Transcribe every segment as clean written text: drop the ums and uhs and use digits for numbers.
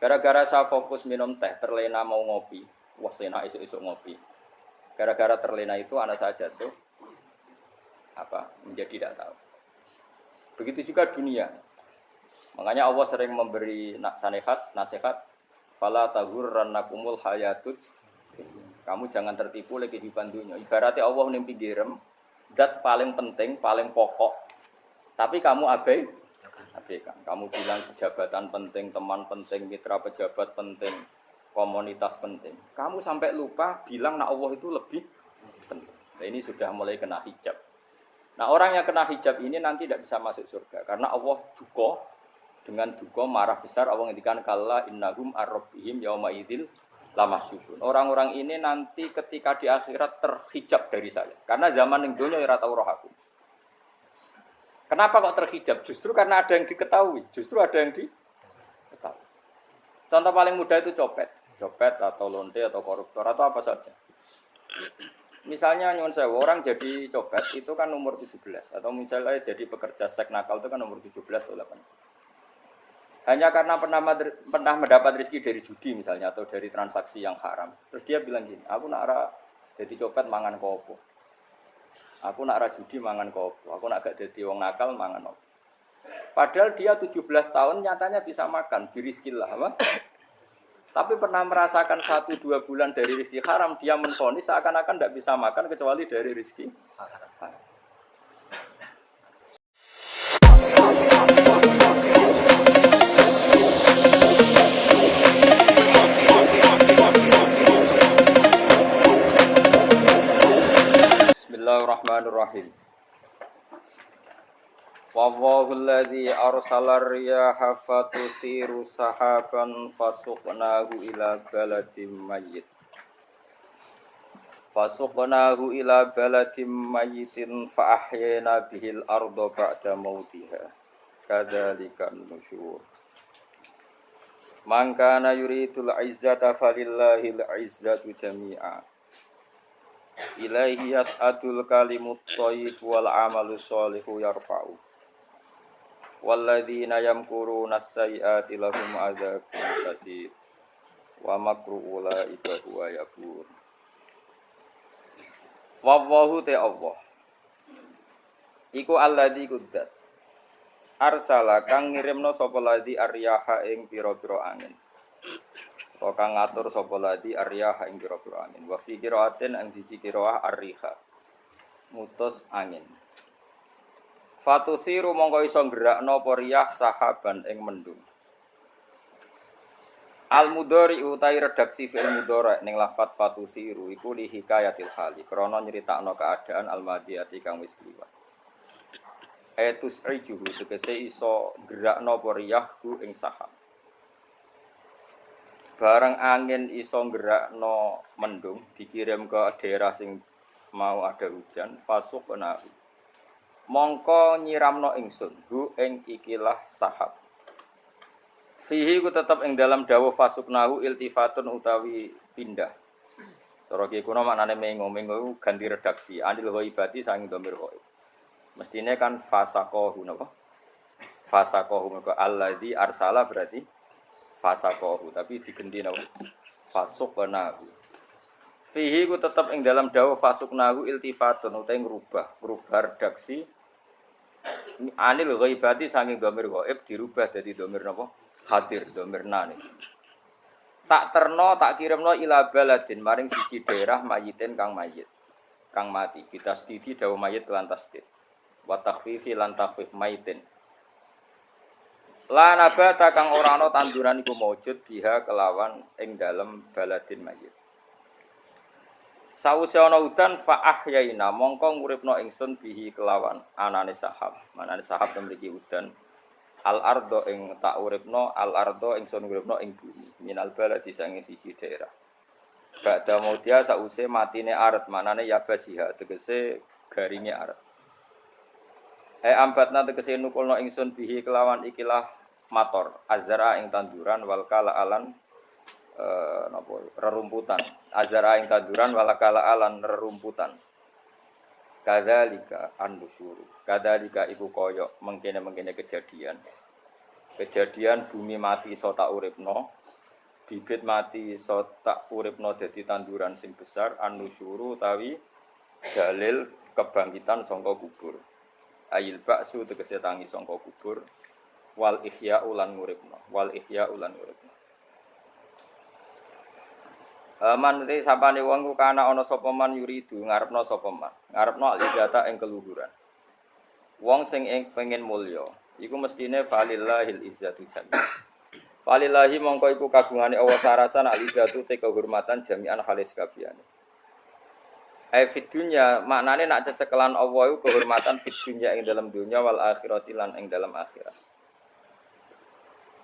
Gara-gara saya fokus minum teh, terlena mau ngopi. Wah, enak esuk-esuk ngopi. Gara-gara terlena itu anak saya jatuh menjadi tidak tahu. Begitu juga dunia. Makanya Allah sering memberi nasihat, fala taghurrannakumul hayatud. Kamu jangan tertipu oleh kehidupan dunia. Ibaratnya Allah ning pinggirem, zat paling penting, paling pokok. Tapi kamu abaikan. Kamu bilang jabatan penting, teman penting, mitra pejabat penting, komunitas penting. Kamu sampai lupa bilang Allah itu lebih penting. Nah, ini sudah mulai kena hijab. Nah, orang yang kena hijab ini nanti tidak bisa masuk surga karena Allah duka dengan duka marah besar. Allah ngendikan kalla innahum ar-rabbihim yauma idzil lamahjubun. Orang-orang ini nanti ketika di akhirat terhijab dari saya. Karena zaman ning donya ora tau roh aku. Kenapa kok terhijab? Justru karena ada yang diketahui. Justru ada yang diketahui. Contoh paling mudah itu copet atau lonte atau koruptor atau apa saja. Misalnya nyuwun sewu, orang jadi copet itu kan umur 17 atau misalnya jadi pekerja seks nakal itu kan umur 17 atau 18. Hanya karena pernah mendapat rezeki dari judi misalnya atau dari transaksi yang haram. Terus dia bilang gini, aku nak jadi copet mangan kopo. Aku nak judi mangan kopo. Aku nak gak jadi wong nakal mangan kopo. Padahal dia 17 tahun nyatanya bisa makan, birizkillah apa? Tapi pernah merasakan 1-2 bulan dari rezeki haram, dia menvonis seakan-akan tidak bisa makan kecuali dari rezeki haram. Bismillahirrahmanirrahim. Wallahul ladzi arsala riyaha fatuthiru sahaban fasuqnahu ila baladin mayyit. Fasuqnahu ila baladin mayyitin fa ahyayna bihil arda ba'da mautiha. Kadzalikan nusyur. Man kana yuridul izzata falillahil izzatu jami'a. Ilaihi yas'adul kalimut thayyib wal 'amalu sholihu yarfa'u. Walladzina yamkuruna as-sayyi'ati lahum 'adzabun shadid wa makru ulaika huwa yabur. Wallahu ta'ala iku alladzi kudzat arsala kang ngirimno sapa ladzi aryaha ing pira-pira angin. Kok kang ngatur sapa ladzi aryaha ing pira-pira angin. Wa fi qira'atin ang siji qira'ah arriha mutus angin. Fatusiru mongko iso gerakno apa riyah sahaban ing mendung. Al-mudhari utai redaksi fi'il mudhari ning lafat fatusiru iku li hikayatil hali krana nyritakno keadaan al-madiyati kang wis kliwat. Etus rijuhu tegese iso gerakno apa riyah ku ing sahab. Barang angin iso gerakno mendung dikirim ke daerah sing mau ada hujan fasuqna mongko nyiramno ingsun hu ing ikilah sahab. Fihi ku tetep ing dalam dawuh fasuknahu iltifatun utawi pindah. Cara iki kuno maknane mengo ganti redaksi anil ghaibati saking dhamir ghaib. Mestine kan fasaqahu napa? Fasaqahu mergo alladzi arsala berarti fasaqahu tapi digendi napa? Fasuknahu. Fihi ku tetep ing dalam dawuh fasuknahu iltifatun utawi ngrubah redaksi anil ghaibati saking dhamir ghaib dirubah dadi dhamir napa hadir dhamir nane tak kirimno ila baladin maring siji daerah mayitin kang mati kita stidi dawuh mayit lan tasdid wa takhfifi lan takhfif mayitin la nabata kang ora ana tanduran iku maujud biha kelawan ing dalem baladin mayit. Sawise ana udan fa ahyaina mongko nguripno ingsun bihi kelawan anane sahab. Manane sahab memiliki udan. Al ardo ing tak uripno al ardo ingsun nguripno ing bumi. Minal baladi sange siji daerah. Ba'da mautia sause matine aret manane ya basiha tegese garinge aret. Ambatna tegese nukulno ingsun bihi kelawan ikilah mator azra ing tanduran wal kala alan rerumputan azara ing tanduran walakala alan rerumputan kadzalika an-nusyur kadzalika iku koyo mengkene kejadian Kejadian bumi mati iso tak uripno, bibit mati iso tak uripno dadi tanduran sing besar, an-nusyuru utawi dalil kebangkitan saka kubur. Ayil ba'su tegese tangi saka kubur, wal ihya ulan nguripno, wal ihya ulan nguripno. Man te sapane wong ku kana ana sapa man yuridu ngarepno sapa man, ngarepno al-ijata ing keluhuran. Wong sing pengen mulya iku mestine falillahil izzatu jami'an. Falillahi mongko iku kagungane Allah sarasan al-izzatu te kehormatan jami'an halis kabehane. Fit dunya maknane nak cecekelan Allah iku kehormatan fit dunya ing dalam dunya wal akhirati lan ing dalam akhirat.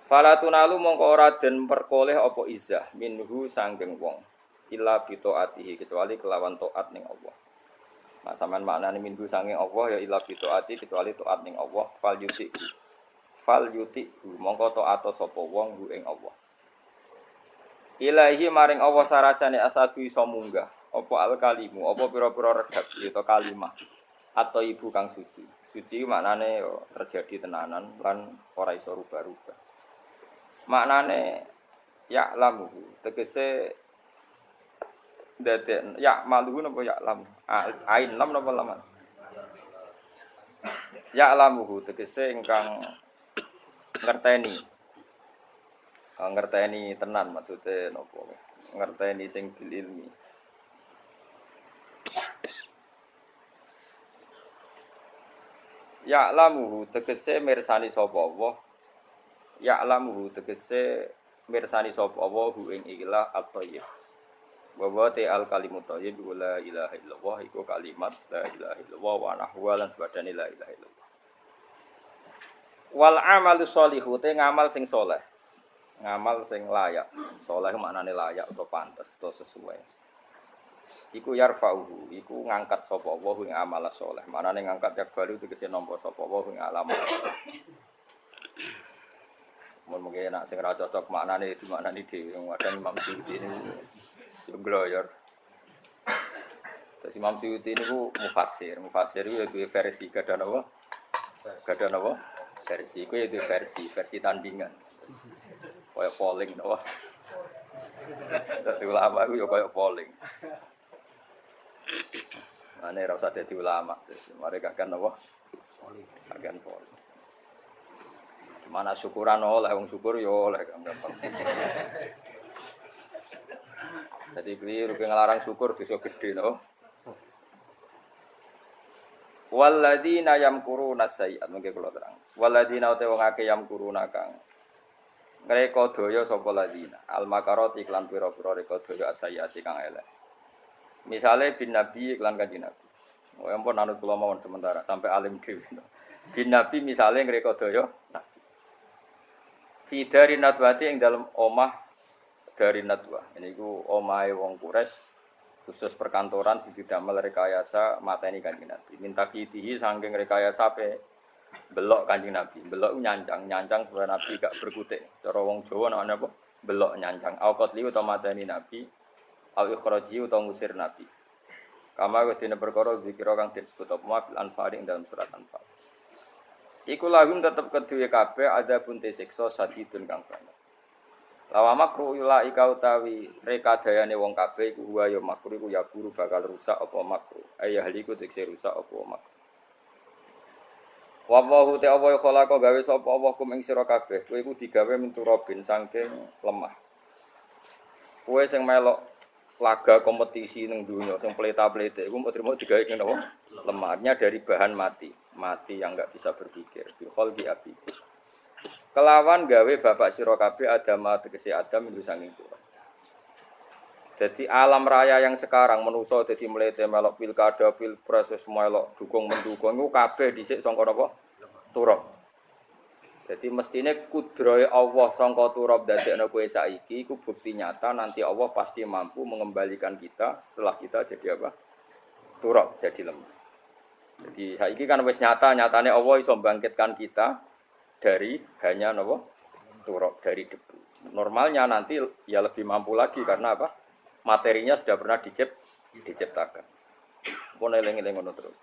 Fala tunalu mongko ora den perkoleh apa izzah minhu sanggeng wong illa bi taatihi kecuali kelawan taat ning Allah. Nah sampean maknane minhu sanggeng Allah ya illa bi taati kecuali taat ning Allah fal yuti mongko taat sapa wong hu ing Allah. Ilahi maring Allah sarasane asadu iso munggah apa al kalimu apa pira-pira redaksi atau kalimah atau ibu kang suci. Suci maknane terjadi tenanan lan ora iso rubah-rubah. Maknane ya'lamu tegese dadi ya maluhu napa ya'lam ain lam napa lam ya'lamu tegese ingkang ngerteni tenan maksude napa ngerteni sing bil ilmi ya'lamu tegese mirsani sapa Allah ya'lamu tegese mirsani sapa Allah hu ing ilah at-thayyib wa ta al kalimut thayyib la ilaha illallah iku kalimat la ilaha illallah wa nahwa lan sebadane la ilaha illallah wal amalu sholihu te ngamal sing saleh ngamal sing layak saleh maknane layak atau pantes atau sesuai iku yarfa'uhu iku ngangkat sapa Allah ing amal saleh maknane ngangkat yak baru tegese nampa sapa Allah ing alam mungkin nak sing ra cocok maknane dimaknani dhewe wong kadang Imam Suyuti niku ngloyor. Terus Imam Suyuti niku mufassir iku duwe versi kadang apa? Kadang apa? Versi iku ya duwe versi tandingan. Kayak polling napa? Dadi ulama iku ya kayak polling. Ane ora usah dadi ulama. Mari kakan apa? Kakan polling. Mana syukuran oleh wong syukur ya oleh gampang. Jadi keliru ngelarang syukur dosa gedhe no. Walladzina yamkuruna sayyi'at mengke kula terang. Walladzina te wong akeh yamkuruna kang ngreka daya sapa ladina. Al makarati iklan pira-pira reka daya asayati kang elek. Misale bin nabi iklan kanjeng Nabi. Oh ampun anut kula mawon sementara sampai alim dhewe. Bin nabi misale ngreka daya nabi. Fi dari nadwati ing dalam omah dari nadwa. Ini ku omahe wong Quraisy khusus perkantoran sing didamel rekayasa mateni Kanjeng Nabi. Minta kitihi saking rekayasa pe belok Kanjeng Nabi. Belok nyancang supaya Nabi gak berkutik. Cara wong Jawa nek apa? Belok nyancang. Au qatli utawa mateni Nabi, au ikhraji utawa ngusir Nabi. Kama wedine perkara zikira kang disebut apa fil anfal ing dalam surat Anfal. Iku lahum tetep kedue kabeh ada pun siksa sadidun kang banget. Lawa makru ila ika utawi rekadayane wong kabeh iku wa ya makru iku ya guru bakal rusak apa makru. Ayah liku tekse rusak apa makru. Wa wa te apa khalaqa gawe sapa Allah kum ing sira kabeh. Kowe iku digawe minturobin saking lemah. Kowe sing melok laga kompetisi ning dunya sing pleta-plete iku mbok trimo digawe ngene apa? Lemahnya dari bahan mati yang enggak bisa berpikir. Bihol bi abi. Kelawan gawe bapak sira kabeh Adam tegese Adam itu sanging Tuhan. Jadi alam raya yang sekarang manusa dadi mlete melok pilkada, pilpres semua melok dukung mendukung iku kabeh dhisik sangka napa? Turab. Jadi mestine kudrahe Allah sangka turab dadekno kowe saiki iku bukti nyata nanti Allah pasti mampu mengembalikan kita setelah kita jadi apa? Turab, jadi lemah. Jadi saiki kan wis nyatane Allah iso bangkitkan kita dari hanya napa? Turab, dari debu. Normalnya nanti ya lebih mampu lagi karena apa? Materinya sudah pernah diciptakan. Pun eling-eling ngono terus.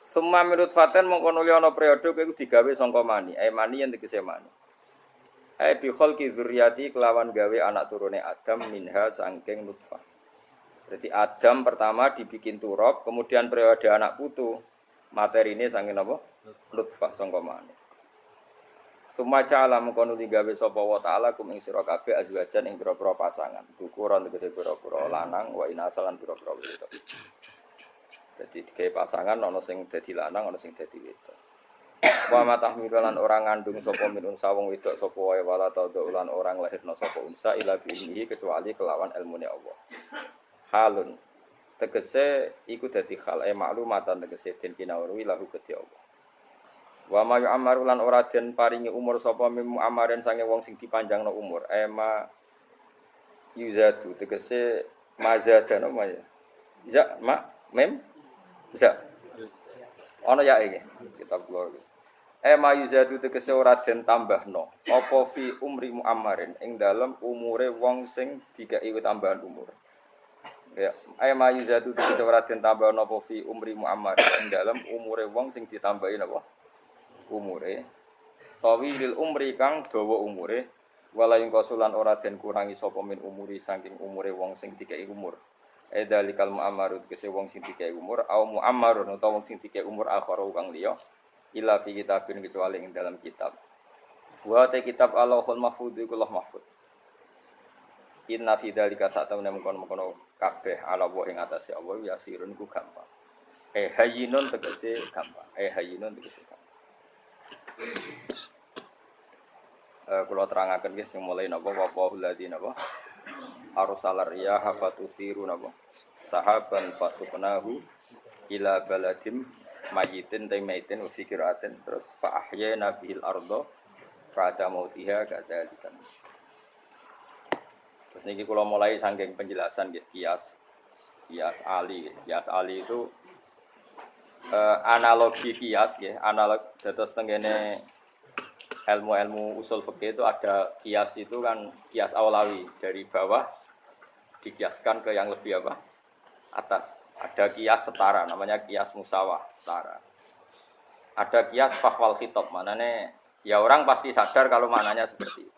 Summa minut faten mongko nuli ana periode kowe digawe sangka mani. Mani yen tegese mani. Bi khalqi dzurriyyati kelawan gawe anak turune Adam minha saking nutfah. Jadi Adam pertama dibikin turab, kemudian periode anak putu materine saking apa? Nutfah sangka mani. Sumaca alam kono digawe sapa wa taala kum ing sira kabeh azwajan ing pira-pira pasangan. Tukuran tegese pira-pira lanang wa inasalan pira-pira wedok. Dadi digawe pasangan ana sing dadi lanang ana sing dadi wedok. Wa matahmilan orang ngandung sapa minun sawung wedok sapa wae wala taulan orang lahirna sapa unsa ila bihi kecuali kelawan ilmune Allah. Halun tegese iku dadi hal maklumatan tegese den kinawruhi lahu kedhi Allah. Wa ma yu'ammaru lan ora den paringi umur sapa mim amaren sange wong sing dipanjangno umur ema yuzatu tegese mazadana ma ya ma mem bisa ana ya iki kitab kula ema yuzatu tegese ora den tambahno apa fi umri muammarin ing dalem umure wong sing dikai tambahan umur ya ema yuzatu tegese ora den tambahno apa fi umri muammarin ing dalem umure wong sing ditambahi napa umure tawilil umri kang dawa umure wala ing kosulan ora den kurangi sapa min umuri saking umure wong sing dikai umur edalikal muammarut kese wong sing dikai umur au muammarun utawa wong sing dikai umur akhara kang liya illa fi kitabin kecuali ing dalam kitab wa ta kitab Allahul mahfuz iku Allah mahfuz inna fi dzalika satamna mengkono kabeh ala wa ing atase Allah yasirun ku gampang hayyinun tegese gampang hayyinun tegese gampang. Kula terangaken nggih sing mulai napa waqahul ladina napa arsalar riyaha fatusiru napa sahaban fasuqnahu ila baladim mayitin taimaitin wa fikiratin terus fa ahyana bil ardo ba'da mautiha kadzalika. Terus niki kula mulai saking penjelasan nggih kias ali itu analogi kias ya, analog dados tenggene ilmu-ilmu usul fikih itu ada kias itu kan kias awlawi dari bawah dikiaskan ke yang lebih apa? Atas. Ada kias setara namanya kias musawah setara. Ada kias fahwal khitab manane ya orang pasti sadar kalau maknanya seperti itu.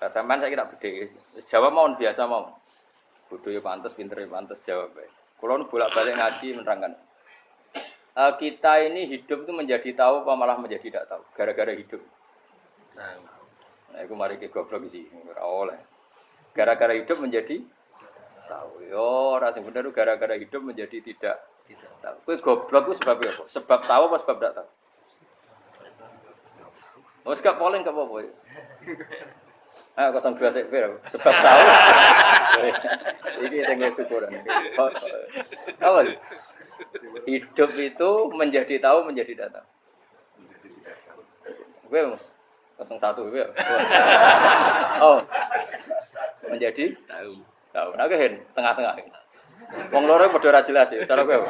Nah, sampean saya kira bedhe. Jawab mawon biasa mawon. Bodho ya pantes, pinter ya pantes jawab bae. Kalau bolak-balik ngaji menerangkan, kita ini hidup itu menjadi tahu, apa malah menjadi tidak tahu, gara-gara hidup. Nah, itu mari kita goblok sih, oleh. Gara-gara hidup menjadi tahu. Yo, rasanya benar itu gara-gara hidup menjadi tidak tahu. Kue goblok itu sebabnya apa? Sebab tahu apa sebab tidak tahu? Oh, sekap polling ke apa-apa. 02 sekber, sebab tahu. Ini tinggal syukuran. Apa sih? Hidup itu menjadi tahu, menjadi tidak tahu. Gue mas, 01 gue. Oh, menjadi tahu. Tahu. Nah gue tengah-tengah. Wong loro padha ora jelas ya. Cara gue.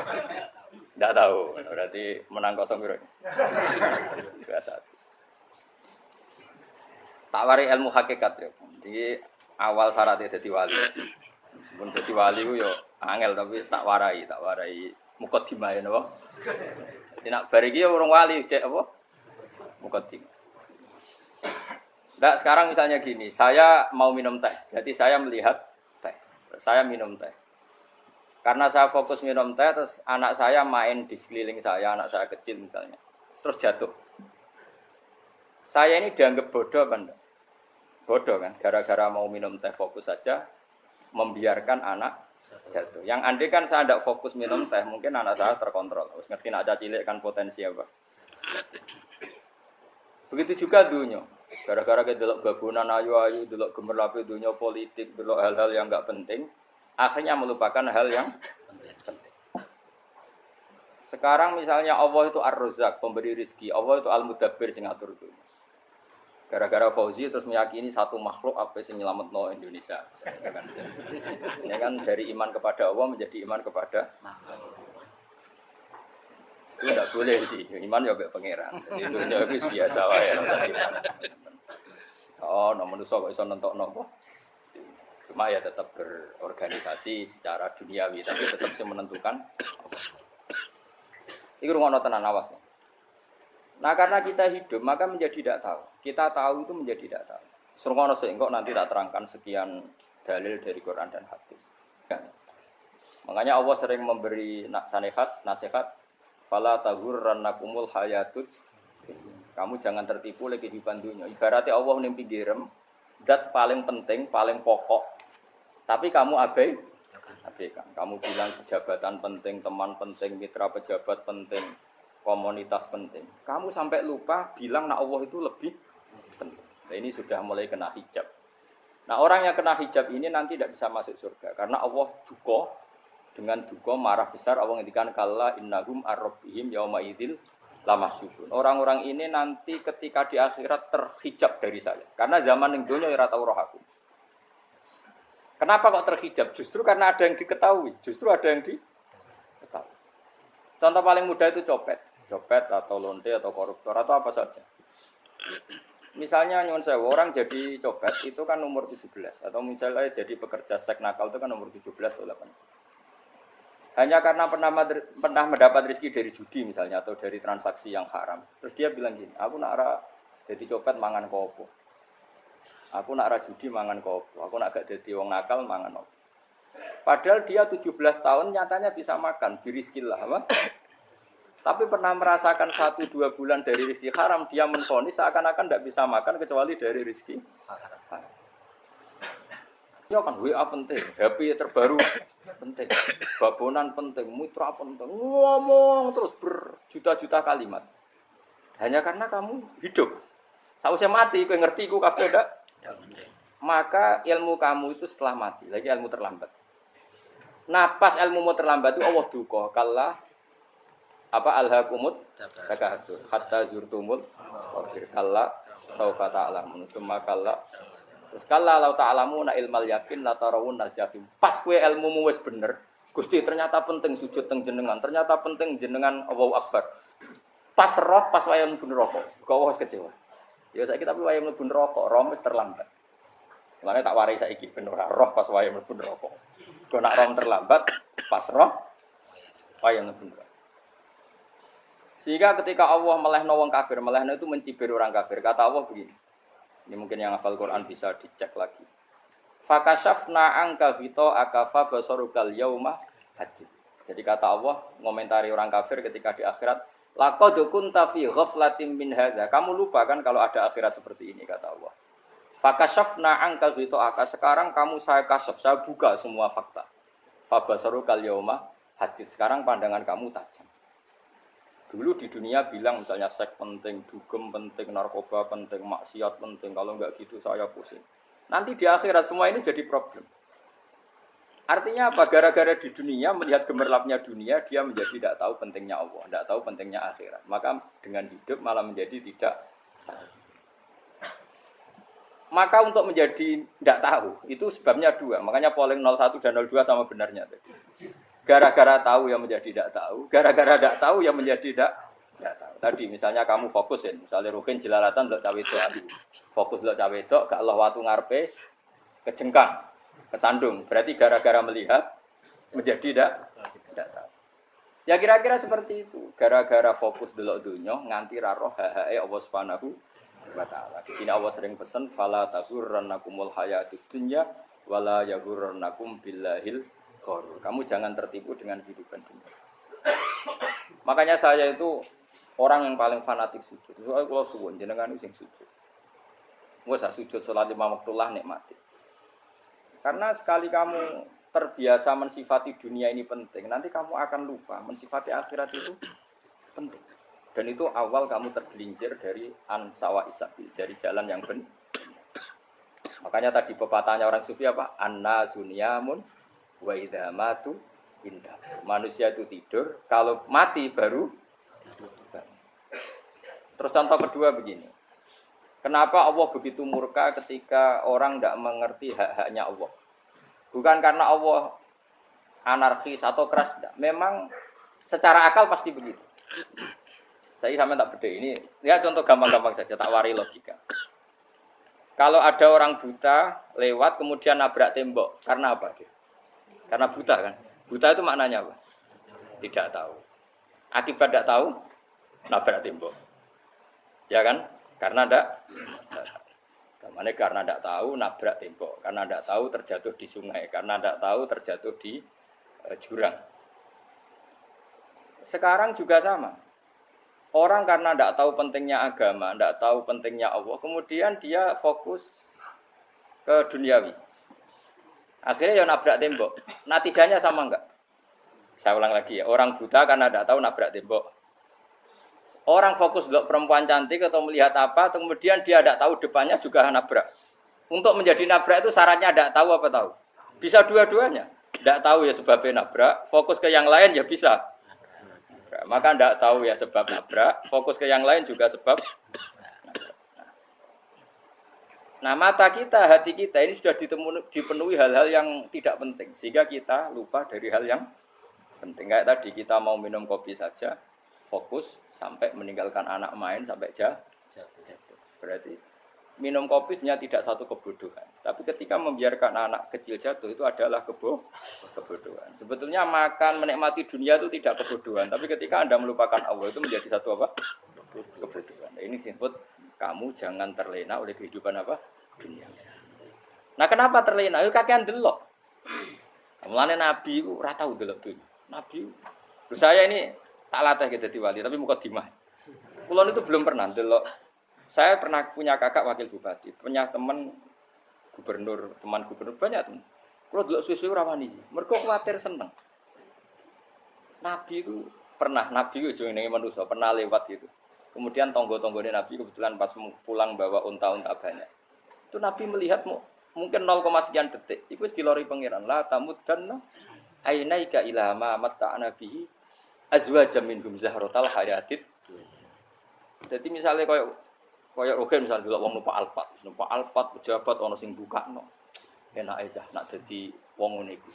Tidak tahu. Berarti menang 0 piro. Biasa. Tak wari ilmu hakikat ya. Jadi awal syaratnya jadi wali. Sebelum jadi wali ku yo angel tapi tak warai mukadimah ya napa. Jadi nak bar iki yo urung wali cek apa? Mukadimah. Nah, sekarang misalnya gini, saya mau minum teh. Jadi saya melihat teh. Saya minum teh. Karena saya fokus minum teh terus anak saya main di sekeliling saya, anak saya kecil misalnya. Terus jatuh. Saya ini dianggap bodoh kan? Bodoh kan? Gara-gara mau minum teh fokus saja, membiarkan anak jatuh. Yang andai kan saya tidak fokus minum teh, mungkin anak saya terkontrol. Harus ngerti nak cilik kan potensi apa. Begitu juga dunia. Gara-gara kita delok babunan ayu-ayu, delok gemerlapi dunia politik, delok hal-hal yang enggak penting, akhirnya melupakan hal yang penting. Sekarang misalnya Allah itu Ar-Razzaq, pemberi rezeki, Allah itu Al-Mudabbir sing ngatur dunia. Gara-gara Fauzi terus meyakini satu makhluk apa yang nyelametno Indonesia. Ini kan dari iman kepada Allah menjadi iman kepada makhluk. Itu tidak boleh sih, iman ya mbek pangeran. Itu wis biasa wae oh, manusia kok iso nentokno apa? Cuma ya tetap berorganisasi secara duniawi, tapi tetap sih menentukan apa. Iku rungokno tenan awas. Nah karena kita hidup maka menjadi tidak tahu. Kita tahu itu menjadi tidak tahu. Serungono sehingga nanti tak terangkan sekian dalil dari Quran dan hadis. Makanya Allah sering memberi nasihat, fala taghurrannakumul hayatud. Kamu jangan tertipu oleh kehidupan dunia. Ibaratnya Allah ning pinggirem, zat paling penting, paling pokok. Tapi kamu abaikan. Kamu bilang jabatan penting, teman penting, mitra pejabat penting, komunitas penting. Kamu sampai lupa bilang nak Allah itu lebih penting. Nah, ini sudah mulai kena hijab. Nah orang yang kena hijab ini nanti tidak bisa masuk surga. Karena Allah duka, dengan duka marah besar. Allah ngendikan kalla innahum ar-rabbihim yawma idzil lamahjubun. Orang-orang ini nanti ketika di akhirat terhijab dari saya. Karena zaman yang dunia ora tau roh aku. Kenapa kok terhijab? Justru karena ada yang diketahui. Justru ada yang diketahui. Contoh paling mudah itu copet. Copet atau lonte atau koruptor atau apa saja. Misalnya nyuwun sewu orang jadi copet itu kan umur 17 atau misalnya jadi pekerja seks nakal itu kan umur 17 atau 18. Hanya karena pernah mendapat rezeki dari judi misalnya atau dari transaksi yang haram. Terus dia bilang gini, aku nak ra jadi copet mangan kopo. Aku nak ra judi mangan kopo. Aku nak gak jadi wong nakal mangan kopo. Padahal dia 17 tahun nyatanya bisa makan, birizkillah apa? Tapi pernah merasakan 1-2 bulan dari rezeki haram, dia menvonis seakan-akan tidak bisa makan kecuali dari rezeki haram. Ya kan WA penting, HP terbaru penting, babonan penting, mitra penting, ngomong terus berjuta-juta kalimat. Hanya karena kamu hidup. Sausnya mati, kowe ngerti ku kabeh ndak? Maka ilmu kamu itu setelah mati, lagi ilmu terlambat. Nah, pas ilmumu terlambat itu Allah duka, kalla apa alhaqumut takatsur hatta zurtumul qabir kalla saufa ta'lamun summa kalla terus kalla law ta'lamuna ilmal yakin la tarawunnal jahim. Pas kowe ilmumu wis bener Gusti ternyata penting sujud teng jenengan, ternyata penting jenengan Allahu Akbar. Pas roh pas wayah mlebu neraka kok wis kecewa ya saiki tapi wayah mlebu neraka roh wis terlambat. Mulane tak warai saiki ben ora roh pas wayah mlebu neraka kok nak roh terlambat pas roh wayah mlebu neraka. Sehingga ketika Allah melehno wong kafir, melehno itu mencibir orang kafir. Kata Allah begini. Ini mungkin yang hafal Quran bisa dicek lagi. Fakashafna anka ghita'aka fa basarukal yauma hadid. Jadi kata Allah ngomentari orang kafir ketika di akhirat, laqad kunta fi ghaflatin min hadza. Kamu lupa kan kalau ada akhirat seperti ini kata Allah. Fakashafna anka ghita'aka. Sekarang kamu saya kasaf, saya buka semua fakta. Fa basarukal yauma hadid. Sekarang pandangan kamu tajam. Dulu di dunia bilang misalnya seks penting, dugem penting, narkoba penting, maksiat penting. Kalau enggak gitu saya pusing. Nanti di akhirat semua ini jadi problem. Artinya apa? Gara-gara di dunia melihat gemerlapnya dunia, dia menjadi tidak tahu pentingnya Allah, tidak tahu pentingnya akhirat. Maka dengan hidup malah menjadi tidak tahu. Maka untuk menjadi tidak tahu itu sebabnya dua. Makanya polling 01 dan 02 sama benarnya tadi. Gara-gara tahu yang menjadi tidak tahu, gara-gara tidak tahu yang menjadi tidak tahu. Tadi misalnya kamu fokusin, misalnya Rukin jelalatan untuk cawe itu, fokus untuk cawe itu, ke Allah watu ngarepe, kejengkang, kesandung. Berarti gara-gara melihat menjadi tidak tahu. Ya kira-kira seperti itu. Gara-gara fokus delok dunya nganti ra roh hae Allah Subhanahu wa taala. Di sini Allah sering pesan fala taghurrannakumul hayatud dunya wala yaghurrannakum billahil ghurur. Kamu jangan tertipu dengan kehidupan dunia. Makanya saya itu orang yang paling fanatik sujud. Soale kula suwun jenengan sing sujud. Wes sujud salat 5 waktu lah nikmati. Karena sekali kamu terbiasa mensifati dunia ini penting, nanti kamu akan lupa mensifati akhirat itu penting. Dan itu awal kamu tergelincir dari ansawa isabil, dari jalan yang benar. Makanya tadi pepatahnya orang sufi apa? An-nasu niyamun wa idza matu indah. Manusia itu tidur, kalau mati baru. Terus contoh kedua begini. Kenapa Allah begitu murka ketika orang tidak mengerti hak-haknya Allah? Bukan karena Allah anarkis atau keras, tidak. Memang secara akal pasti begitu. Saya sampai tak beda ini. Ya contoh gampang-gampang saja, tak wari logika. Kalau ada orang buta lewat kemudian nabrak tembok, karena apa dia? Karena buta kan. Buta itu maknanya apa? Tidak tahu. Akibat tidak tahu, nabrak tembok. Ya kan? Karena ndak tahu nabrak tembok, karena ndak tahu terjatuh di sungai, karena ndak tahu terjatuh di jurang. Sekarang juga sama. Orang karena ndak tahu pentingnya agama, ndak tahu pentingnya Allah, kemudian dia fokus ke duniawi. Akhirnya ya nabrak tembok. Natijanya sama enggak? Saya ulang lagi ya, orang buta karena ndak tahu nabrak tembok. Orang fokus untuk perempuan cantik atau melihat apa, kemudian dia tidak tahu depannya juga nabrak. Untuk menjadi nabrak itu syaratnya tidak tahu apa tahu. Bisa dua-duanya. Tidak tahu ya sebabnya nabrak, fokus ke yang lain ya bisa. Maka tidak tahu ya sebab nabrak, fokus ke yang lain juga sebab nabrak. Nah mata kita, hati kita ini sudah dipenuhi hal-hal yang tidak penting. Sehingga kita lupa dari hal yang penting. Kayak tadi kita mau minum kopi saja, fokus sampai meninggalkan anak main sampai jatuh. Berarti minum kopi sebenarnya tidak satu kebodohan. Tapi ketika membiarkan anak kecil jatuh itu adalah kebodohan. Sebetulnya makan, menikmati dunia itu tidak kebodohan. Tapi ketika Anda melupakan Allah itu menjadi satu apa? Kebodohan. Nah, ini disebut kamu jangan terlena oleh kehidupan apa? Dunia. Nah kenapa terlena? Itu kakean delok. Mulane Nabi itu ora tau delok dunia. Nabi saya ini tak latih gitu di wali, tapi muka dimah. Kulon itu belum pernah delok. Saya pernah punya kakak wakil bupati, punya teman gubernur banyak teman. Kalau delok susu rawani sih, mereka khawatir seneng. Nabi itu pernah, Nabi itu jenenge manusia, pernah lewat gitu. Kemudian tonggo-tonggone Nabi kebetulan pas pulang bawa unta-unta banyak. Itu Nabi melihat mungkin 0, sekian detik, itu dilori pangeran la tamuddanna ainaika ila ma matta'na bihi azwajam minhum zahratal hayatid. Jadi misalnya koyo rogen misalnya delok wong numpak Alphard pejabat ana sing bukakno. Enake cah nak dadi wong ngene iku.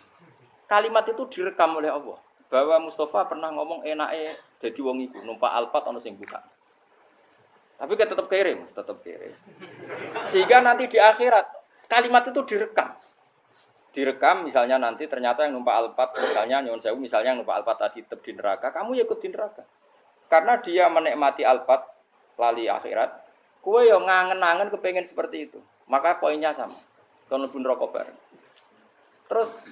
Kalimat itu direkam oleh Allah bahwa Mustafa pernah ngomong enake dadi wong iku numpak Alphard ana sing buka. Tapi kan tetap kere. Sehingga nanti di akhirat kalimat itu direkam misalnya nanti ternyata yang numpak Alphard misalnya nyuwun sewu misalnya yang numpak Alphard tadi tetap di neraka, kamu ya ikut di neraka. Karena dia menikmati Alphard lali akhirat, kowe yo ngangen-angen kepengin seperti itu. Maka poinnya sama. Kono pun rokok bareng. Terus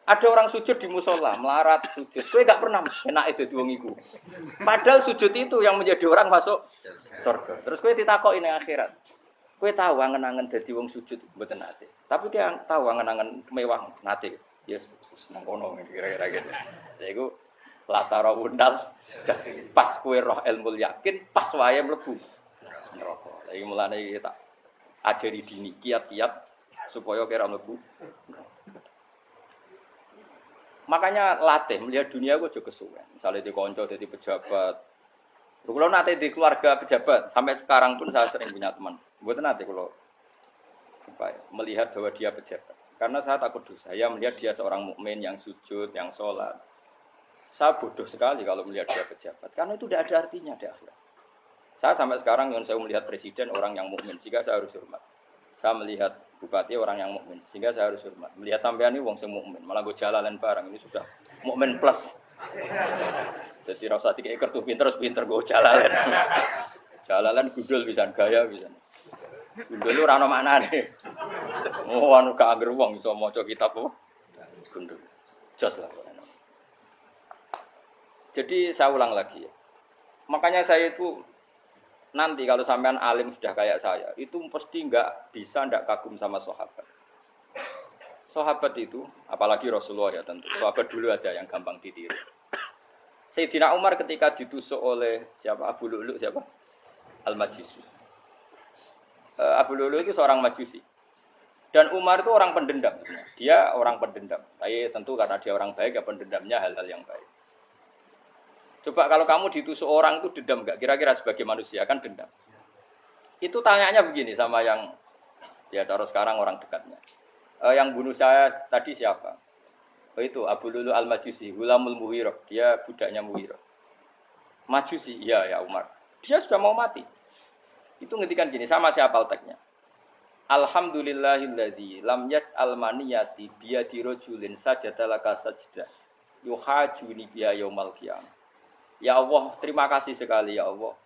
ada orang sujud di musola, melarat sujud. Kowe gak pernah enak itu wong iku. Padahal sujud itu yang menjadi orang masuk surga. Terus kowe ditakoki ning akhirat. Kowe tahu angen-angen dadi wong sujud mboten nate. Tapi dia tahu angen-angen mewah nate. Yes, nang kono kira-kira gitu. Ya iku latara undal pas kowe roh ilmu yakin pas wae mlebu neraka. Lah iki mulane tak ajari dini kiat-kiat supaya kira mlebu. Makanya latih melihat dunia kok juga kesuwen. Misalnya di konco jadi pejabat. Kalau nanti di keluarga pejabat sampai sekarang pun saya sering punya teman. Buat nanti kalau melihat bahwa dia pejabat. Karena saya takut dosa. Saya melihat dia seorang mukmin yang sujud, yang sholat. Saya bodoh sekali kalau melihat dia pejabat. Karena itu tidak ada artinya di akhirat. Saya sampai sekarang yang saya melihat presiden orang yang mukmin, sehingga saya harus hormat. Saya melihat bupati orang yang mukmin, sehingga saya harus hormat. Melihat sampean ini wong sing mukmin, malah gue jalalan barang ini sudah mukmin plus. Jadi rasa tiga kartu pinter gue jalalan. Jalalan gudul bisa gaya bisa. Gundul itu rano mana nih? Oh, anu gak anger wong iso maca kitab apa? Gundul. Jos lah. Jadi saya ulang lagi ya. Makanya saya itu nanti kalau sampean alim sudah kayak saya, itu pasti ndak kagum sama sahabat. Sahabat itu, apalagi Rasulullah ya tentu. Sahabat dulu aja yang gampang ditiru. Sayyidina Umar ketika ditusuk oleh siapa? Abu Lu'lu' siapa? Al-Majusi. Abu Lu'lu' itu seorang Majusi. Dan Umar itu orang pendendam. Dia orang pendendam. Tapi tentu karena dia orang baik, ya pendendamnya hal-hal yang baik. Coba kalau kamu ditusuk orang itu dendam enggak? Kira-kira sebagai manusia kan dendam. Itu tanyanya begini sama yang ya taruh sekarang orang dekatnya. Yang bunuh saya tadi siapa? Oh itu Abu Lu'lu' Al-Majusi, Gulamul Mughirah. Dia budaknya Mughirah. Majusi, iya ya Umar. Dia sudah mau mati. Itu ngetikan gini, sama siapa alteknya? Alhamdulillahilladzi lam yaj'al maniyati biyadi rajulin sajadalaka sajdah yuhajuni biya yaumal qiyamah. Ya Allah, terima kasih sekali ya Allah.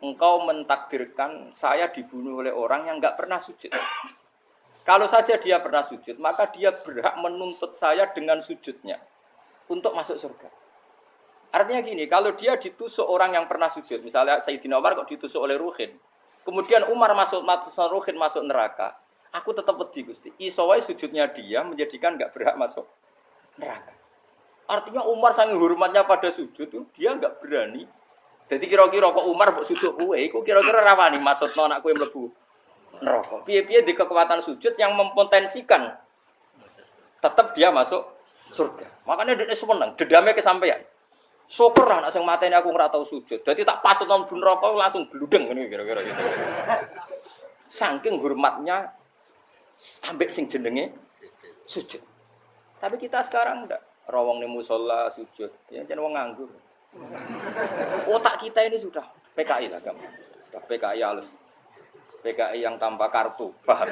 engkau mentakdirkan saya dibunuh oleh orang yang enggak pernah sujud. Kalau saja dia pernah sujud, maka dia berhak menuntut saya dengan sujudnya untuk masuk surga. Artinya gini, kalau dia ditusuk orang yang pernah sujud, misalnya Sayyidina Umar kok ditusuk oleh Ruhin, kemudian Umar masuk Ruhin masuk neraka, aku tetap wedi Gusti. Iso wae sujudnya dia menjadikan enggak berhak masuk neraka. Artinya Umar saking hormatnya pada sujud itu dia enggak berani. Jadi kira-kira kok Umar mbok sujud kowe, iku kira-kira ra wani maksudno anak kowe mlebu neraka. Piye-piye di kekuatan sujud yang mempotensikan tetap dia masuk surga. Makanya dia seneng, dedame kesampaian. Syukur lah nek sing mateni aku ora tau sujud. Dadi tak pasut nang neraka langsung gludeng ngene kira-kira gitu. Saking hormatnya ambek sing jenenge sujud. Tapi kita sekarang ndak rawong ning musala sujud. Ya jeneng wong nganggur. Otak kita ini sudah PKI lah kamu. Sudah PKI halus. PKI yang tanpa kartu, paham?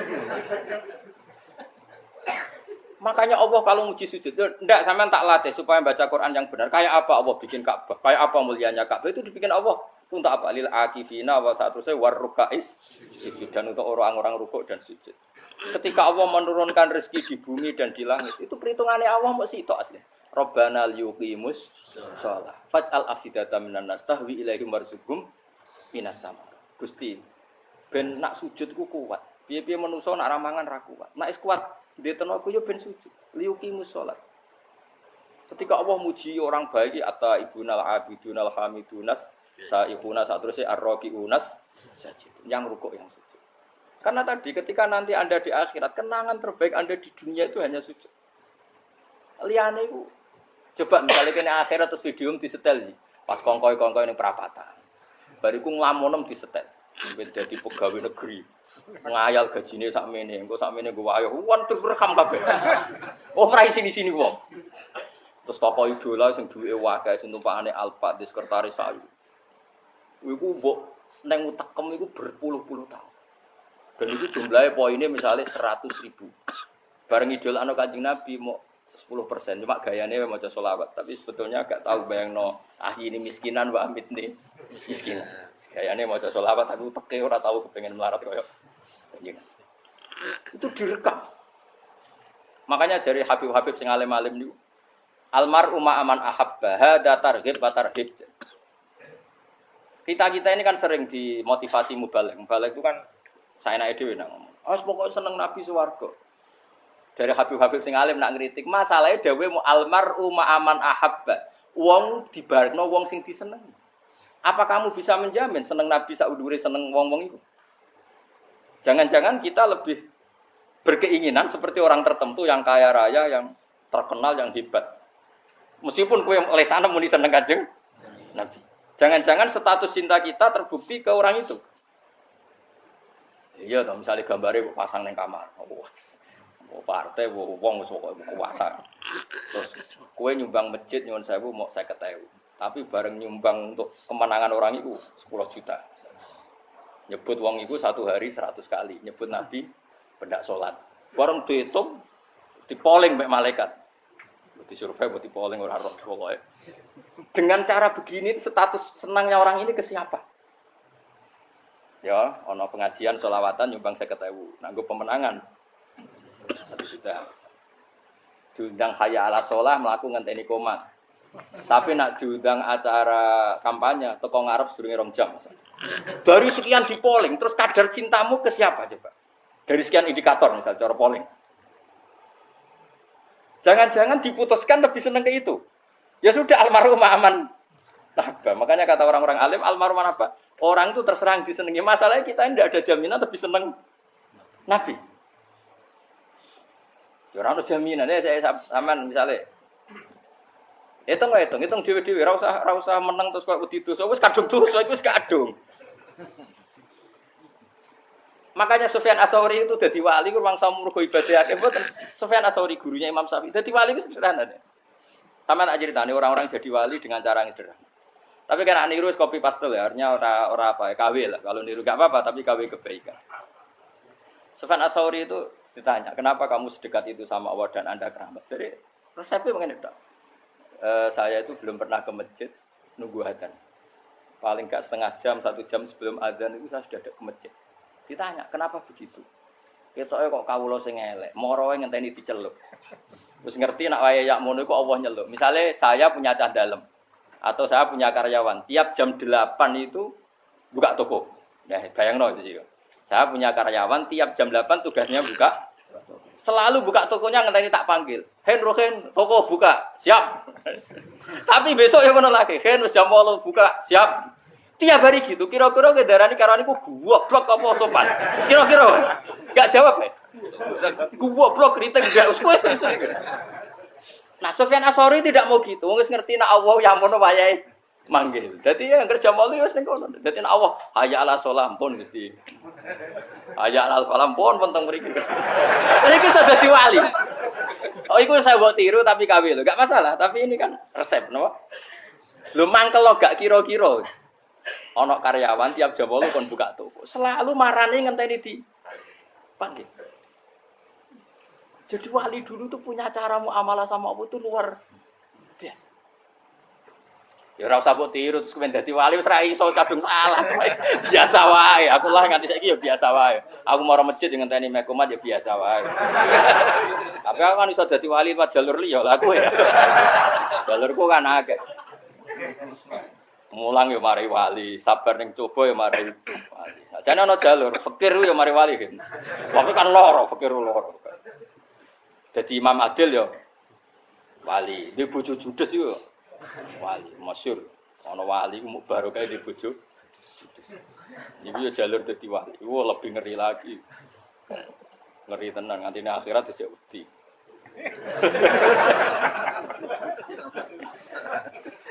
Makanya Allah kalau muji sujud, enggak sampean tak latih supaya baca Quran yang benar. Kayak apa Allah bikin Ka'bah? Kayak apa mulianya Ka'bah itu dibikin Allah untuk apa? Lil akifina wa ta'atusai warrukais sujud dan untuk orang-orang rukuk dan sujud. Ketika Allah menurunkan rezeki di bumi dan di langit, itu perhitungannya Allah mau sitok asli. Rabbana liyuqimus shalah. Faj'al afidata minan nas tahwi ilaihim warzuqhum minas sama. Gusti, ben nak sujudku kuat. Piye-piye manusa nak ramangan ra kuat. Nak is kuat ndeten aku yo ben sujud. Liyuqimus shalah. Ketika Allah muji orang baik atta ibunal abidunal hamidunas saihuna satruse arraqiunas sajid. Yang rukuk yang sujud. Karena tadi ketika nanti Anda di akhirat kenangan terbaik Anda di dunia itu hanya sujud. Liyane iku coba misalnya kene akhirat terus video disetel sih. Pas kongkoi-kongkoi ning perapatan. Bariku nglamonem disetel. Ben dadi pegawai negeri. Ngayal gajine sakmene, engko sakmene go wayo. Wan direkam kabeh. Oh ora sini-sini wong. Terus toko idola sing duwe wae sing tumpakane Alphard di sekretaris sayu. Iku mbok neng utekem iku berpuluh-puluh tahun. Dan itu jumlahnya poinnya misalnya 100.000. Bareng idol anu Kanjeng Nabi mau 10%, cuma gayanya mau sholawat. Tapi sebetulnya agak tahu bayangno ini miskinan, Mbak Amit nih miskinan. Gayanya mau sholawat, tapi pakai orang tahu kepengen melarat koyok. Itu direkam. Makanya dari Habib-Habib sing alim-alim niku almar umma aman ahabba hada targhib wa tarhib. Kita ini kan sering dimotivasi mubalek. Mubalek itu kan saya naik dhewe nang ngomong. Pokoknya seneng Nabi swarga. Dari Habib-Habib sing alim nak ngritik, masalahnya dawuh mu almar'u ma'aman ahabba. Wong dibarekno wong sing diseneng. Apa kamu bisa menjamin seneng Nabi sak udure seneng wong-wong itu? Jangan-jangan kita lebih berkeinginan seperti orang tertentu yang kaya raya, yang terkenal, yang hebat. Meskipun kowe oleh sana muni seneng Kanjeng Nabi. Jangan-jangan status cinta kita terbukti ke orang itu. Iya, toh misalnya gambarnya pasang neng kamar, partai, wong wis pokoke kuasa. Terus kue nyumbang masjid nyuwun sewu mau 50.000. Tapi bareng nyumbang untuk kemenangan orang itu 10 juta. Nyebut wong itu satu hari 100 kali, nyebut Nabi pendak salat. Bareng dihitung dipoling mek malaikat. Disurvei buat dipoling ora roh pokoke. Dengan cara begini status senangnya orang ini ke siapa? Ya, ono pengajian sholawatan nyumbang 50.000. Nanggo pemenangan. Tapi sudah diundang hayya ala sholah mlaku ngenteni komat. Tapi nak diundang acara kampanye teko ngarep sedurunge 2 jam. Dari sekian di polling, terus kadar cintamu ke siapa coba? Dari sekian indikator misal cara polling. Jangan-jangan diputuskan lebih seneng ke itu. Ya sudah almarhum aman. Nah, makanya kata orang-orang alim almarhum apa? Orang itu terserang disenangi. Masalahnya kita tidak ada jaminan lebih senang Nabi. Ya orang ada jaminan. Saya saman misalnya. Hitung dewi-dewi. Rasa menang terus kok itu. So, wis kadung tuh. So, wis kadung. Makanya Sufyan Ats-Tsauri itu dadi wali ruang samurgo ibadah akeh. Sufyan Ats-Tsauri gurunya Imam Syafi'i. Dadi wali itu sederhana. Sama tak ceritane orang-orang jadi wali dengan cara yang sederhana. Tapi kan niru copy paste ya, artinya ora apa ya, KW lah. Kalau niru gak apa-apa, tapi KW kebaikan. Sufyan Ats-Tsauri itu ditanya, kenapa kamu sedekat itu sama Allah dan Anda keramat? Jadi resepnya mengenai itu. Saya itu belum pernah ke masjid nunggu adzan. Paling enggak setengah jam, 1 jam sebelum azan itu saya sudah ada ke masjid. Ditanya, kenapa begitu? Ketoke kok kawula sing elek, moroe ngenteni dicelup. Wis ngerti nak wayahe yak mono iku Allah nyeluk. Misale saya punya cah dalem atau saya punya karyawan, tiap jam 8 itu buka toko. Nah, bayangno itu sih. Saya punya karyawan tiap jam 8 tugasnya buka. Selalu buka tokonya ngenteni tak panggil. Hen Rohen, toko buka. Siap. Tapi besok yang ngono lagi. Hen jam 8 buka. Siap. Tiap hari gitu. Kira-kira kedarani karani ku goblok apa sopan. Kira-kira. Enggak jawab ya. Goblok kritik enggak usah. Nah, Sufyan Atsori tidak mau gitu. Wis ngerti nak Allah yang ngono wayahe manggil. Dadi ya kerja malu wis ning kono. Dadi nak Allah hayya ala sholah pun Gusti. Hayya ala sholah pun teng mriki. Iki iso dadi wali. Oh, iku saya buat tiru tapi kawe lho. Enggak masalah, tapi ini kan resep, napa? Lho mangkel lo gak kira-kira. Ana karyawan tiap jam 8 kon buka toko. Selalu marani ngenteni di panggil. Jadi wali dulu tuh punya cara muamalah sama Allah tuh luar biasa. Ya ora usah mbok tiru terus kemen dadi wali wis ra iso kadung salah. Biasa wae. Aku lah nganti saiki ya biasa wae. Aku mau masjid ngenteni mekomat ya biasa wae. Tapi aku kan iso dadi wali lewat jalur liya lah aku ya. Jalurku kan akeh. Mulang ya mari wali, sabar ning coba ya mari wali. Jane ana jalur fikir ya mari wali kan. Tapi kan loro fikir loro. Jadi Imam Adil ya wali, di bojo judes yo wali, masyhur. Ana wali ku baru kae di bojo judes. Iku ya jalur dadi wali. Wah lebih ngeri lagi. Ngeri tenan nganti ning akhirat dijak wedi.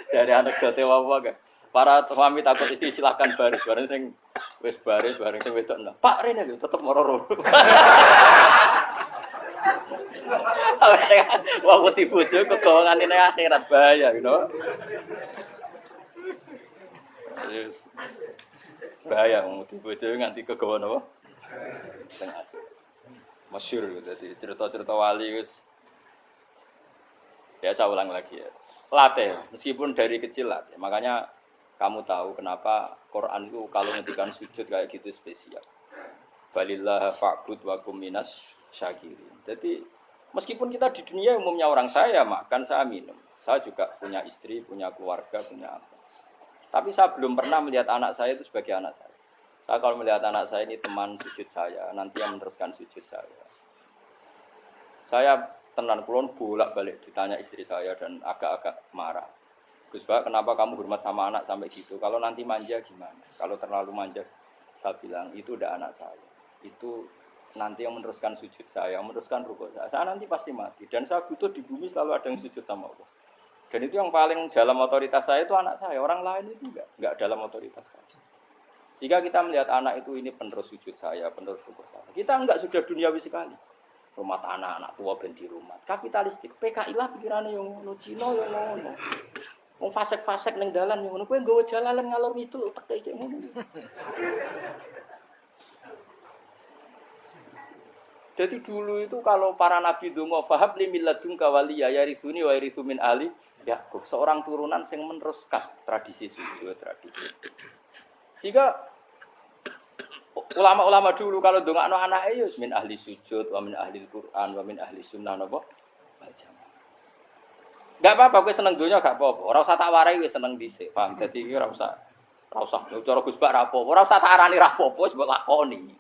Dari anak jote wae kan. Para suami takut istri silahkan baris, bareng sing wis baris, bareng sing wedok. Pak rene lho tetep moro-moro. Wah, putih bojo kegongan ini akhirat bahaya, you know. Yes. Bahaya putih bojo nganti kegongan apa? Tengah. Masyhur dadi cerita-cerita wali wis. Ya saya ulang lagi ya. Latih, meskipun dari kecil latih. Makanya kamu tahu kenapa Quran itu kalau ngendikan sujud kayak gitu spesial. Balillah fa'bud wa kum minas syakirin. Jadi meskipun kita di dunia umumnya orang saya makan, saya minum. Saya juga punya istri, punya keluarga, punya apa. Tapi saya belum pernah melihat anak saya itu sebagai anak saya. Saya kalau melihat anak saya ini teman sujud saya, nanti yang meneruskan sujud saya. Saya tenan kulon bolak-balik ditanya istri saya dan agak-agak marah. Gus Pak, kenapa kamu hormat sama anak sampai gitu? Kalau nanti manja gimana? Kalau terlalu manja, saya bilang itu udah anak saya. Itu nanti yang meneruskan sujud saya, yang meneruskan rukuk saya. Saya nanti pasti mati. Dan saya butuh di bumi selalu ada yang sujud sama Allah. Dan itu yang paling dalam otoritas saya itu anak saya. Orang lain itu enggak dalam otoritas saya. Jika kita melihat anak itu ini penerus sujud saya, penerus rukuk saya. Kita enggak sudah duniawi sekali. Rumah tanah, anak tua ben di rumah. Kapitalistik. PKI lah pikirannya yang ngono, Cina yang ngono. Wong fasek-fasek ning dalan yang ngono. Kowe nggawa jalalan ngalor ngidul utek kaya ngono. Jadi dulu itu kalau para nabi donga fahab li milladunka waliya yarisuni wa yarithu min ali Yakub, seorang turunan sing meneruskan tradisi sujud, tradisi. Sehingga ulama-ulama dulu kalau ndongakno anake ya min ahli sujud, wa min ahli Quran, wa min ahli sunnah napa? Enggak apa-apa kowe seneng donya gak apa-apa. Ora usah tak warai wis seneng dhisik. Paham? Dadi iki ora usah cara Gus Bak ra apa-apa. Ora usah tak arani ra apa-apa wis mbok lakoni.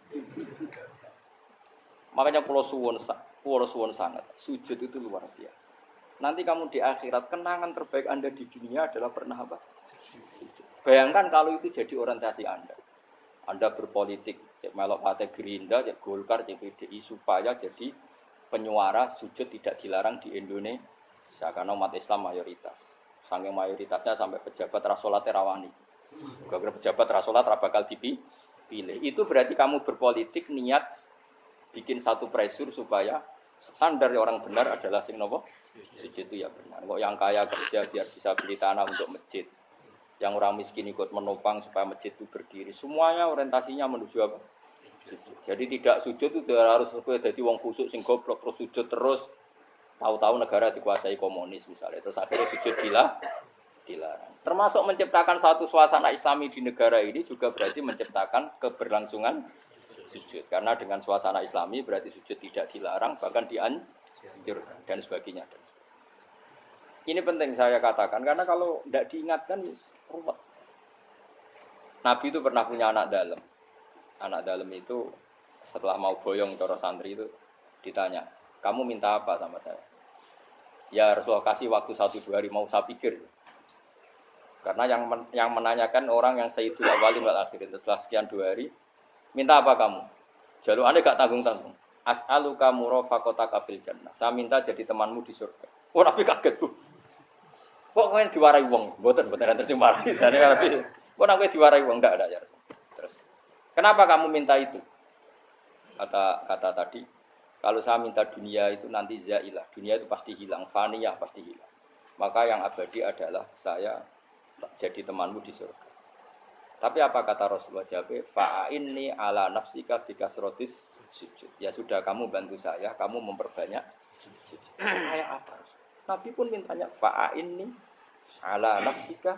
Makanya pulau suwon sangat. Sujud itu luar biasa. Nanti kamu di akhirat kenangan terbaik Anda di dunia adalah pernah apa? Sujud. Bayangkan kalau itu jadi orientasi Anda. Anda berpolitik, cek melok partai Gerindra, cek Golkar, cek PDI supaya jadi penyuara sujud tidak dilarang di Indonesia. Karena umat Islam mayoritas. Saking mayoritasnya sampai pejabat rasolat terawani. Gara-gara pejabat rasolat bakal dipilih. Itu berarti kamu berpolitik niat bikin satu pressure supaya standar orang benar adalah sing nopo sujud itu ya benar. Kok yang kaya kerja biar bisa beli tanah untuk masjid. Yang orang miskin ikut menopang supaya masjid itu berdiri. Semuanya orientasinya menuju apa? Sujud. Jadi tidak sujud itu harus jadi wong khusuk sing goblok terus sujud terus. Tahu-tahu negara dikuasai komunis misalnya. Terus akhirnya sujud dilarang. Termasuk menciptakan satu suasana Islami di negara ini juga berarti menciptakan keberlangsungan sujud. Karena dengan suasana Islami berarti sujud tidak dilarang, bahkan dianjurkan dan sebagainya. Ini penting saya katakan karena kalau tidak diingatkan ruwet. Nabi itu pernah punya anak dalam. Anak dalam itu setelah mau boyong cara santri itu ditanya, kamu minta apa sama saya? Ya Rasulullah kasih waktu 1-2 hari mau saya pikir. Karena yang menanyakan orang yang sayyidul awwalin wal akhirin setelah sekian 2 hari, minta apa kamu? Jaluannya gak tanggung-tanggung. As'aluka murafaqataka fil jannah. Saya minta jadi temanmu di surga. Oh Nabi kaget tuh. Kok kowe diwarai wong? Mboten terjemah. Dan Nabi, kok kowe diwarai wong ndak ada ya. Terus, kenapa kamu minta itu? Kata tadi, kalau saya minta dunia itu nanti zailah. Dunia itu pasti hilang, faniyah pasti hilang. Maka yang abadi adalah saya jadi temanmu di surga. Tapi apa kata Rasulullah jawab? Fa'inni ala nafsika bikasrotis sujud. Ya sudah kamu bantu saya, kamu memperbanyak sujud. Kayak apa? Nabi pun mintanya fa'inni ala nafsika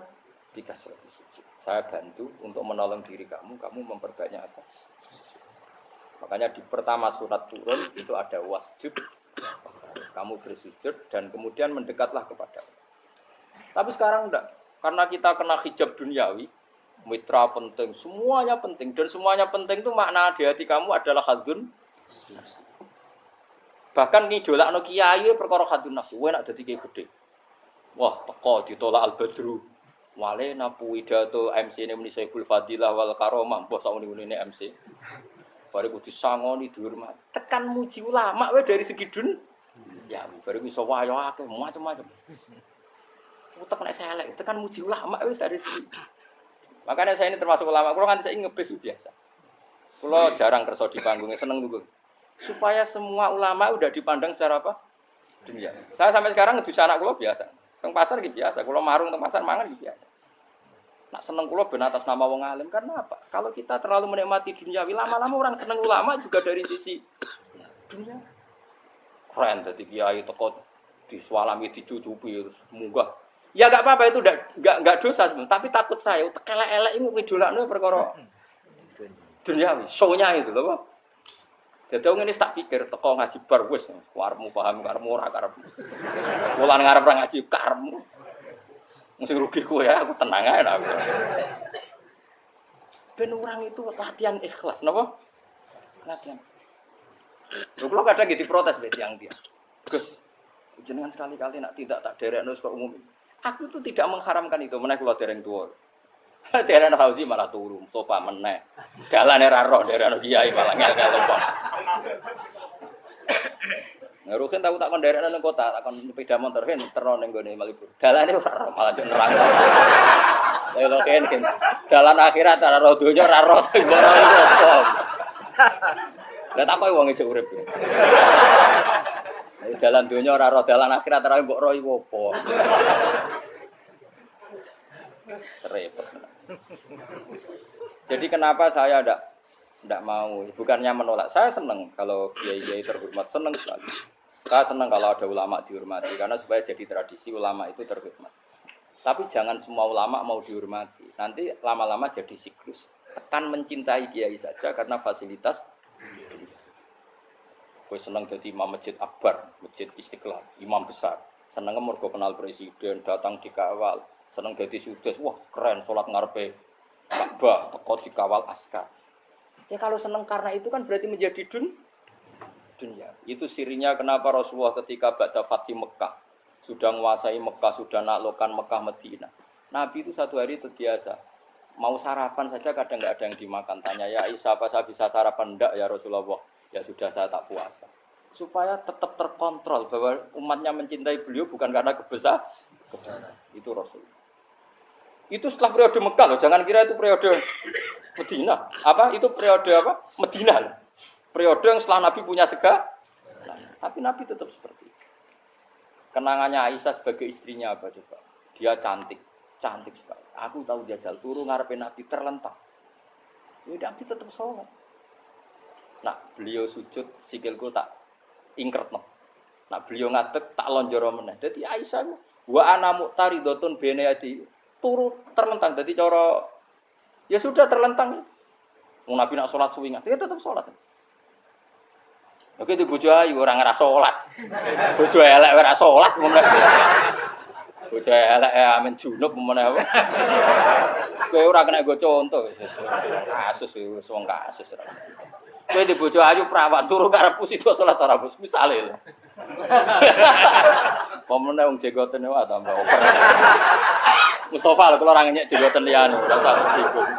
bikasrotis sujud. Saya bantu untuk menolong diri kamu, kamu memperbanyak apa? Sujud. Makanya di pertama surat turun itu ada wasjud. Kamu bersujud dan kemudian mendekatlah kepada Allah. Tapi sekarang enggak. Karena kita kena hijab duniawi, mitra penting, semuanya penting. Dan semuanya penting itu makna di hati kamu adalah hadun nafsi. Bahkan ngidolakno kiai perkara hadun nafsi. Kowe nak dadi kiai gedhe. Wah, teko ditolak Al-Badru. Wale napu pidato MC-ne muni Saiful Fadilah wal Karomah, mbok sak muni-munine MC. Bare kudu sangoni dihormat. Tekan muji ulama wae dari segi ya, bare iso wayo akeh macam-macam. Utek nek saya elek, tekan muji ulama wis dari sini. Makanya saya ini termasuk ulama, kalau kan saya ngebis biasa. Kalau jarang kerja di panggungnya, seneng dulu. Supaya semua ulama udah dipandang secara apa? Dunia. Saya sampai sekarang ngedus anak kulo biasa. Teng pasar gitu biasa, kulo marung teng pasar mangan gitu biasa. Nak seneng kulo ben atas nama wong alim karena apa? Kalau kita terlalu menikmati dunia, lama-lama orang seneng ulama juga dari sisi dunia. Keren dadi kiai teko disualami dicucupi terus munggah. Ya enggak apa-apa itu enggak dosa sebenarnya, tapi takut saya elek-elek iku idolakno perkara duniawi, show-nya itu lho, Pak. Dadi wong ngene tak pikir teko ngaji bar wis karepmu paham karepmu ora karepmu. Mulan ngarep ora ngaji karepmu. Mesti rugi kowe ya, aku tenang ae aku. Ben orang itu latihan ikhlas, napa? Latihan. Lho kula kadang gitu protes mbek tiyang-tiyang. Gus, jenengan sekali-kali nak tidak tak derekno kok umum. Aku tuh tidak mengharamkan itu, meneh kula dereng tuwa. Dereng hausi malah turu, sopa meneh. Dalane ra roh dereng kiai malah ngel-ngel kok. Ngaruhin tahu tak kon derekno ning kota, tak kon sepeda motor hen terno ning gone Malibu. Dalane ora roh malah juk nerang. Lha ken dalan akhirat ora roh donya ora roh sing ora apa. Lah tak koyo wong ejek urip. Dalan dunia ora roh dalan akhirat ora mbok roh iku apa. Serempet. Jadi kenapa saya ndak mau, bukannya menolak. Saya senang kalau kiai-kiai terhormat, senang sekali. Saya senang kalau ada ulama dihormati karena supaya jadi tradisi ulama itu terhormat. Tapi jangan semua ulama mau dihormati. Nanti lama-lama jadi siklus. Tekan mencintai kiai saja karena fasilitas. Kowe seneng dadi imam masjid akbar, masjid Istiqlal, imam besar. Seneng mergo kenal presiden, datang dikawal. Seneng dadi sudes, wah keren salat ngarepe Ka'bah, teko dikawal askar. Ya kalau seneng karena itu kan berarti menjadi dunia. Itu sirinya kenapa Rasulullah ketika ba'da Fathi Mekah sudah menguasai Mekah, sudah naklukkan Mekah Madinah. Nabi itu satu hari terbiasa. Mau sarapan saja kadang enggak ada yang dimakan. Tanya ya Aisyah, apa saya bisa sarapan? Enggak ya Rasulullah. Ya sudah saya tak puasa. Supaya tetap terkontrol bahwa umatnya mencintai beliau bukan karena kebesaran. Itu Rasul. Itu setelah periode Mekah loh, jangan kira itu periode Madinah. Apa? Itu periode apa? Madinah. Periode yang setelah Nabi punya segala. Tapi Nabi tetap seperti itu. Kenangannya Aisyah sebagai istrinya apa coba? Dia cantik sekali. Aku tahu jajal turu ngarepin Nabi terlentang. Ya Nabi tetap sholat. Nah, beliau sujud sikilku tak ingkretno. Nah, beliau ngadeg tak lonjoro meneh. Dadi Aisyah Wa ana muqtaridotun bene adi turu terlentang dadi cara ya sudah terlentang. Wong Nabi nak salat suwi nggak, dia tetap salat. Oke di bojo ayu ora ngera salat. Bojo elek ora salat ngono. Bojo elek amen junub meneh apa. Kowe ora kena go contoh wis kasus wis wong kasus ora. Kowe di bojo ayu perawat turu karepku sida salat ora bos misale lho. Pemene wong jegoten wae tambah over. Mustofa lho kalau ora ngenyek jegoten liyane ora usah sibuk.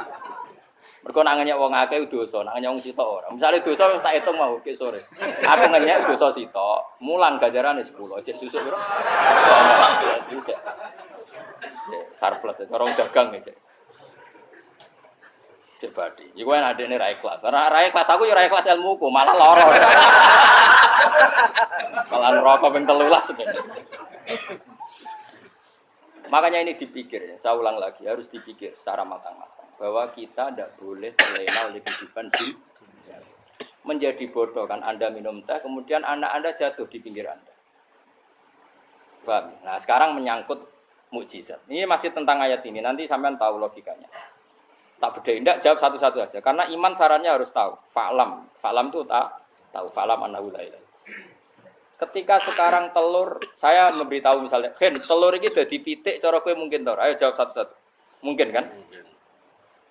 Mergo nak ngenyek wong akeh dosa, nak ngenyek wong sitok ora. Misale dosa wis tak hitung mau ke sore. Aku ngenyek dosa sitok, mulang ganjarane 10, cek susuk piro? Surplus orang dagang iki. Cek badi. Iku enak adene ra ikhlas. Ra ikhlas aku ya ra ikhlas ilmuku, malah lara. Malah neraka ping 13 sebenarnya. Makanya ini dipikir, saya ulang lagi, harus dipikir secara matang-matang. Bahwa kita tidak boleh terlena oleh kehidupan di menjadi bodoh kan Anda minum teh, kemudian anak Anda jatuh di pinggir Anda. Paham? Nah sekarang menyangkut mukjizat. Ini masih tentang ayat ini, nanti sampean tahu logikanya. Tak bedain, tidak jawab satu-satu aja. Karena iman syaratnya harus tahu. Fa'lam itu tahu. Fa'lam annahu la ilaha. Ketika sekarang telur, saya memberitahu misalnya, telur ini udah dipitik, cara kowe mungkin tahu. Ayo jawab satu-satu. Mungkin kan? Mungkin.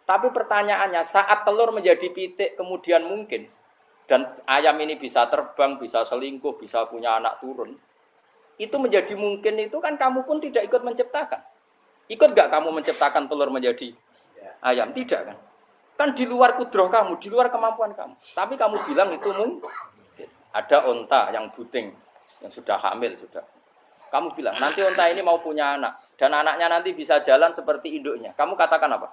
Tapi pertanyaannya, saat telur menjadi pitik kemudian mungkin, dan ayam ini bisa terbang, bisa selingkuh, bisa punya anak turun, itu menjadi mungkin itu kan kamu pun tidak ikut menciptakan. Ikut gak kamu menciptakan telur menjadi ayam? Tidak kan? Kan di luar kudroh kamu, di luar kemampuan kamu. Tapi kamu bilang itu mungkin. Ada onta yang buting, yang sudah hamil, sudah. Kamu bilang, nanti onta ini mau punya anak. Dan anaknya nanti bisa jalan seperti induknya. Kamu katakan apa?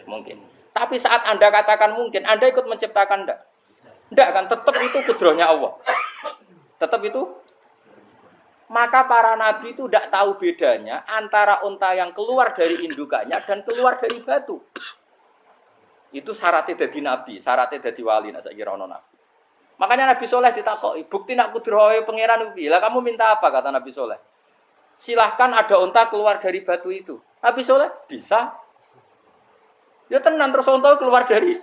Mungkin. Tapi saat Anda katakan mungkin, Anda ikut menciptakan enggak? Enggak kan? Tetap itu kudrohnya Allah. Tetap itu. Maka para nabi itu tidak tahu bedanya antara unta yang keluar dari indukannya dan keluar dari batu. Itu syaratnya jadi nabi, syaratnya jadi wali. Nah, saya kira ono nabi. Makanya Nabi Soleh ditakoki, bukti nak kudrohe pangeran iki. Lah kamu minta apa kata Nabi Soleh? Silahkan ada unta keluar dari batu itu. Nabi Soleh bisa. Ya tenan terus unta keluar dari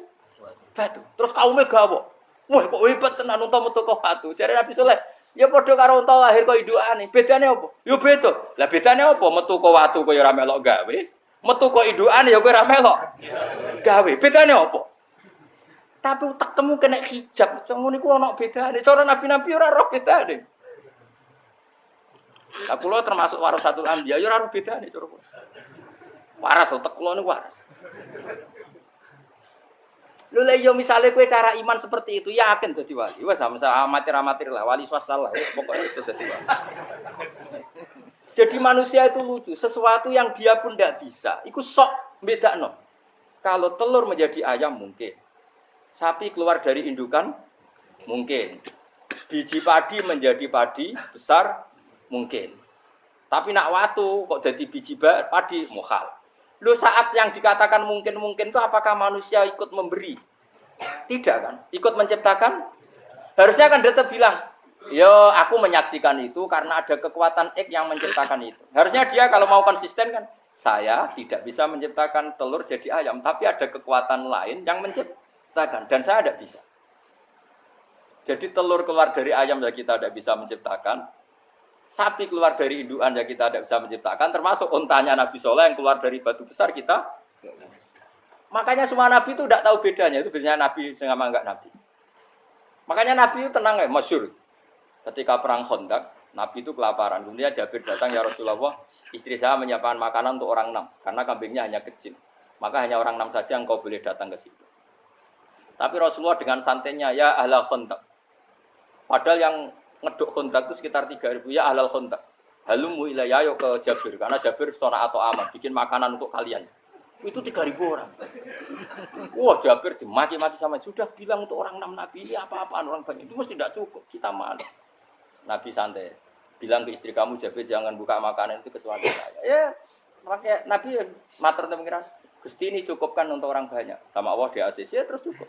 batu. Terus kaume gawo. Wah kok hebat tenan unta metu kok batu. Jare Nabi Soleh, ya padha karo unta lahir kok indukane. Bedane apa? Ya beda. Lah bedane apa? Metu kok watu kok ya ora melok gawe. Metu kok indukane ya kowe ora melok gawe. Bedane apa? Tapi tak temu kena hijab. Ngono niku ana bedane. Cara nabi-nabi ora roh bedane. Lah kula termasuk warasatul anbiya ya ora roh bedane cara kula. Waras utek kula niku waras. Lho lha yo misale kowe cara iman seperti itu yakin dadi wali. Wes sama amatir-amatir lah, wali swasta lah, pokoknya sudah dadi wali. Jadi manusia itu lucu, sesuatu yang dia pun tidak bisa, iku sok bedakno. Kalau telur menjadi ayam mungkin. Sapi keluar dari indukan mungkin. Biji padi menjadi padi besar mungkin. Tapi nak watu kok jadi biji padi mukhal. Lu saat yang dikatakan mungkin-mungkin itu apakah manusia ikut memberi? Tidak kan? Ikut menciptakan? Harusnya kan dia tetap bilang, yo aku menyaksikan itu karena ada kekuatan X yang menciptakan itu. Harusnya dia kalau mau konsisten kan, saya tidak bisa menciptakan telur jadi ayam, tapi ada kekuatan lain yang menciptakan dan saya tidak bisa. Jadi telur keluar dari ayam ya kita tidak bisa menciptakan. Sapi keluar dari indukan ya kita tidak bisa menciptakan, termasuk untanya Nabi Soleh yang keluar dari batu besar kita. Makanya semua Nabi itu tidak tahu bedanya, itu bedanya Nabi sama enggak Nabi. Makanya Nabi itu tenang ya, masyhur. Ketika perang Khandaq, Nabi itu kelaparan. Kemudian Jabir datang, ya Rasulullah, istri saya menyiapkan makanan untuk orang 6, karena kambingnya hanya kecil. Maka hanya orang 6 saja yang kau boleh datang ke situ. Tapi Rasulullah dengan santainya, ya ahlal Khandaq. Padahal yang ngeduk Khandaq itu sekitar 3.000, ya ahlal Khandaq. Halumu ilayya ayo ke Jabir, karena Jabir sona atau aman, bikin makanan untuk kalian. Itu 3.000 orang. Wah Jabir dimaki-maki sama, sudah bilang untuk orang 6 Nabi ini apa-apaan orang banyak. Itu mesti tidak cukup, kita malu. Nabi santai, bilang ke istri kamu Jabir jangan buka makanan itu kecuali saya. Ya, makanya Nabi matur pengiran, Gusti ini cukupkan untuk orang banyak. Sama Allah di ACC ya terus cukup.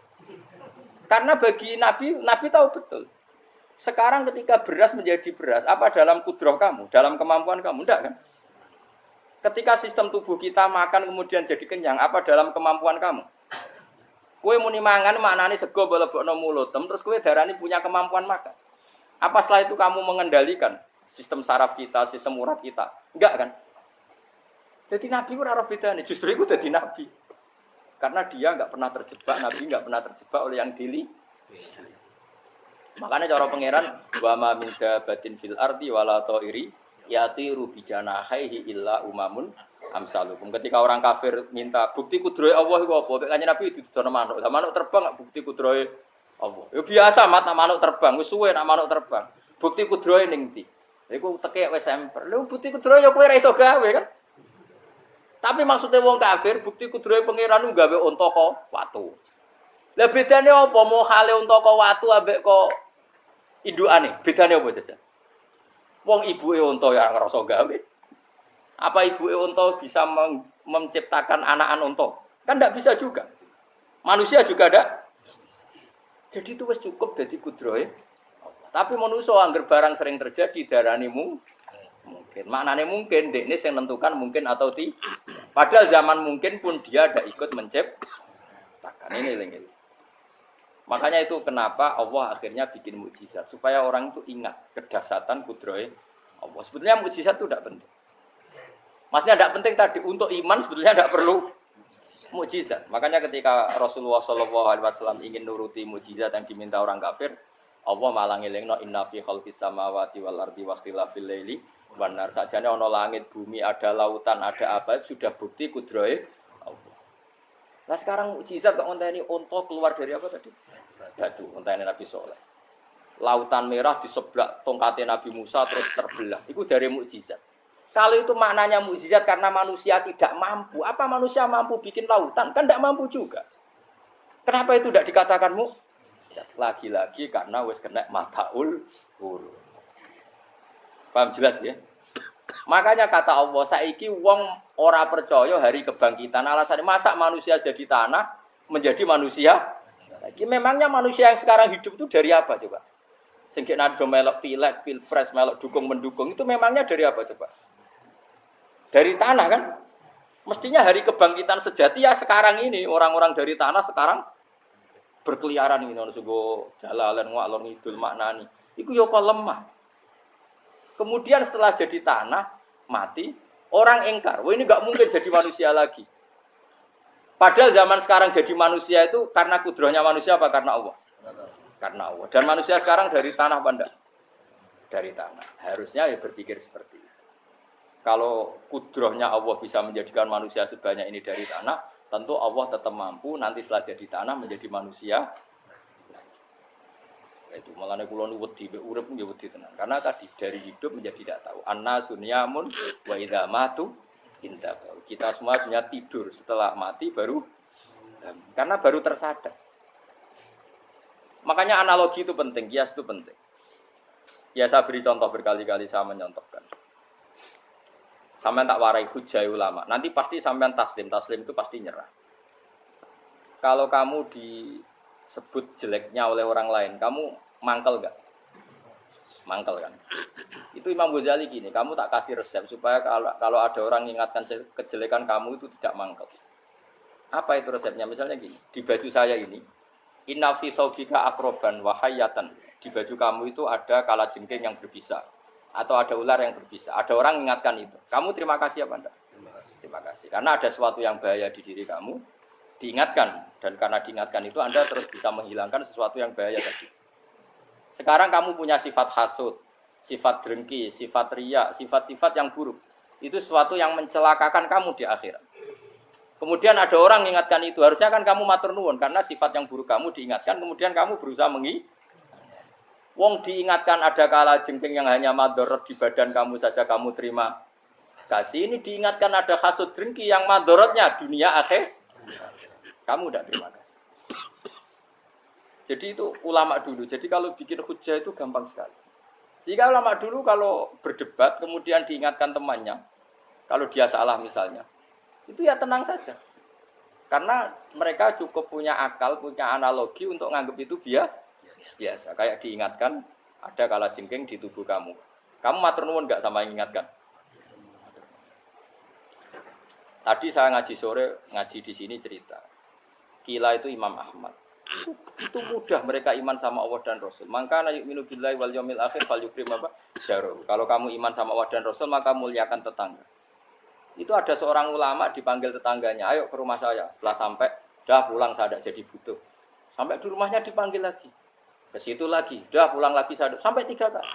Karena bagi Nabi tahu betul. Sekarang ketika beras menjadi beras, apa dalam kudrah kamu, dalam kemampuan kamu? Enggak kan? Ketika sistem tubuh kita makan kemudian jadi kenyang, apa dalam kemampuan kamu? Kue muni mangan maknane sego bolebokno mulut, terus kue darani punya kemampuan makan. Apa setelah itu kamu mengendalikan sistem saraf kita, sistem urat kita? Enggak kan? Jadi Nabi ora roh bedane, justru itu jadi Nabi. Karena dia enggak pernah terjebak, Nabi enggak pernah terjebak oleh yang dili. Makanya cara pangeran wa ma min dabatin fil ardi wala ta'iri yatiru bi janahihi illa umamun amsalukum. Ketika orang kafir minta bukti kudrohe Allah iku apa? Kanjeng Nabi didono manuk. Lah manuk terbang bukti kudrohe Allah. Ya biasa mat manuk terbang, wis suwe nak manuk terbang. Bukti kudrohe ning ndi? Iku tekek wis emper. Lha bukti kudrohe ya kowe ra iso gawe kan? Tapi maksudnya wong kafir bukti kudrohe pangeran ku gawe unta kok watu. Lah bedane apa mau hale unta kok watu ambek kok indukane? Bedane apa jajan? Wong ibuke unta ya ngrasa gawe. Apa ibuke unta bisa menciptakan anakan unta? Kan enggak bisa juga. Manusia juga ada. Jadi itu wis cukup dadi kudrohe. Tapi manusia angger barang sering terjadi darani mungkin. Maknane mungkin dekne sing nentukan mungkin atau tidak. Padahal zaman mungkin pun dia ada ikut menciptakan. Ini lagi. Makanya itu kenapa Allah akhirnya bikin mukjizat supaya orang itu ingat kedahsyatan kudrohe Allah. Sebetulnya mukjizat itu tidak penting. Maksudnya tidak penting tadi untuk iman sebetulnya tidak perlu mukjizat. Makanya ketika Rasulullah SAW ingin nuruti mukjizat yang diminta orang kafir, Allah malah ngelingno inna fi khalqis samawati wal ardi wakhtilafil laili wan nar. Sajane ana langit, bumi, ada lautan, ada apa sudah bukti kudrohe Allah. Nah sekarang mukjizat kok ngonteni unta keluar dari apa tadi? Batu, ngonteni Nabi Saleh. Lautan merah diseblak tongkatnya Nabi Musa terus terbelah. Itu dari mukjizat. Kalau itu maknanya mukjizat karena manusia tidak mampu, apa manusia mampu bikin lautan? Kan tidak mampu juga. Kenapa itu tidak dikatakan mukjizat? Lagi-lagi karena wis kena mataul huruf. Paham jelas ya? Makanya kata Allah, saiki wong ora percaya hari kebangkitan. Alasannya masa manusia jadi tanah menjadi manusia? Lagi memangnya manusia yang sekarang hidup itu dari apa coba? Singkik nado melok pilek, pilpres, melok dukung mendukung itu memangnya dari apa coba? Dari tanah kan? Mestinya hari kebangkitan sejati ya sekarang ini orang-orang dari tanah sekarang berkeliaran ini ono sugo jalalan ngalor ngidul maknani. Iku yo kok lemah. Kemudian setelah jadi tanah mati, orang engkar. Wah ini enggak mungkin jadi manusia lagi. Padahal zaman sekarang jadi manusia itu karena kudrohnya manusia apa karena Allah? Karena Allah. Dan manusia sekarang dari tanah banda. Dari tanah. Harusnya ya berpikir seperti itu. Kalau kudrohnya Allah bisa menjadikan manusia sebanyak ini dari tanah, tentu Allah tetap mampu nanti setelah jadi tanah menjadi manusia. Itu malah kula nu wedi mek urip nggih wedi tenan. Karena tadi dari hidup menjadi tidak tahu. Anna sunyamun wa idza matu inta. Kita semua punya tidur setelah mati baru karena baru tersadar. Makanya analogi itu penting, kias itu penting. Ya saya beri contoh berkali-kali saya menyontohkan. Sampean tak warai hujah ulama. Nanti pasti sampean taslim itu pasti nyerah. Kalau kamu disebut jeleknya oleh orang lain, kamu mangkel enggak? Mangkel kan? Itu Imam Ghazali gini, kamu tak kasih resep supaya kalau ada orang mengingatkan kejelekan kamu itu tidak mangkel. Apa itu resepnya? Misalnya gini, di baju saya ini, inna fi thawbika akroban wa hayatan. Di baju kamu itu ada kalajengking yang berbisa. Atau ada ular yang berbisa. Ada orang mengingatkan itu. Kamu terima kasih apa enggak? Terima kasih. Karena ada sesuatu yang bahaya di diri kamu, diingatkan. Dan karena diingatkan itu Anda terus bisa menghilangkan sesuatu yang bahaya tadi. Sekarang kamu punya sifat hasud, sifat dengki, sifat riya, sifat-sifat yang buruk. Itu sesuatu yang mencelakakan kamu di akhirat. Kemudian ada orang mengingatkan itu. Harusnya kan kamu matur nuwun. Karena sifat yang buruk kamu diingatkan. Kemudian kamu berusaha Wong diingatkan ada kalajengking yang hanya madorot di badan kamu saja kamu terima kasih. Ini diingatkan ada hasud dengki yang madorotnya dunia akhir. Kamu tidak terima kasih. Jadi itu ulama dulu. Jadi kalau bikin hujah itu gampang sekali. Sehingga ulama dulu kalau berdebat kemudian diingatkan temannya. Kalau dia salah misalnya. Itu ya tenang saja. Karena mereka cukup punya akal, punya analogi untuk nganggap itu biasa. Kayak diingatkan Ada kalajengking di tubuh kamu. Kamu matur nuwun enggak sama yang ingatkan? Tadi saya ngaji sore, ngaji di sini cerita. Kila itu Imam Ahmad. Itu mudah mereka iman sama Allah dan Rasul. Maka yu'minu billahi wal yaumil akhir fal yukrim apa? Jaruh. Kalau kamu iman sama Allah dan Rasul, maka muliakan tetangga. Itu ada seorang ulama dipanggil tetangganya, ayo ke rumah saya. Setelah sampai, dah pulang saya tidak jadi butuh. Sampai di rumahnya dipanggil lagi. Ke situ lagi, dah pulang lagi saya. Sampai 3 kali.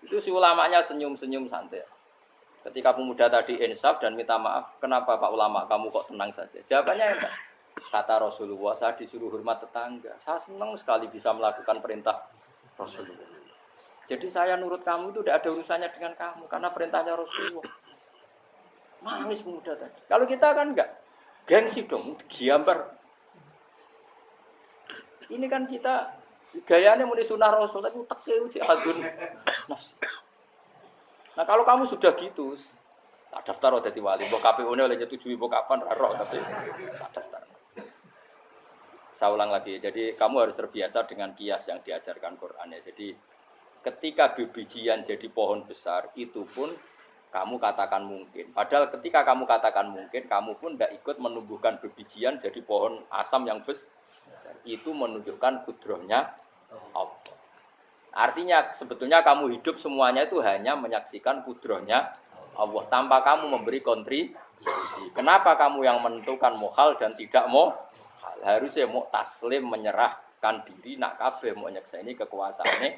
Itu si ulamanya senyum-senyum santai. Ketika pemuda tadi insaf dan minta maaf, kenapa Pak Ulama kamu kok tenang saja? Jawabannya enggak. Kata Rasulullah, saya disuruh hormat tetangga. Saya senang sekali bisa melakukan perintah Rasulullah. Jadi saya nurut kamu itu tidak ada urusannya dengan kamu, karena perintahnya Rasulullah. Nangis pemuda tadi. Kalau kita kan enggak, gengsi dong, giambar. Ini kan kita gayanya muni sunah Rasul, tapi uteknya uji adun nafsi. Nah kalau kamu sudah gitu, tak daftar jadi wali. Mbok KPU-ne oleh nyetujui mbok kapan roh tapi tak daftar. Saya ulang lagi, jadi kamu harus terbiasa dengan kias yang diajarkan Quran ya. Jadi ketika bijian jadi pohon besar, itu pun kamu katakan mungkin. Padahal ketika kamu katakan mungkin, kamu pun tidak ikut menumbuhkan bijian jadi pohon asam yang besar. Itu menunjukkan kudrohnya Allah. Artinya sebetulnya kamu hidup semuanya itu hanya menyaksikan kudrohnya Allah tanpa kamu memberi kontribusi. Kenapa kamu yang menentukan mohal dan tidak mau? Harusnya mau taslim menyerahkan diri nak kabeh mau nyekseni kekuasaane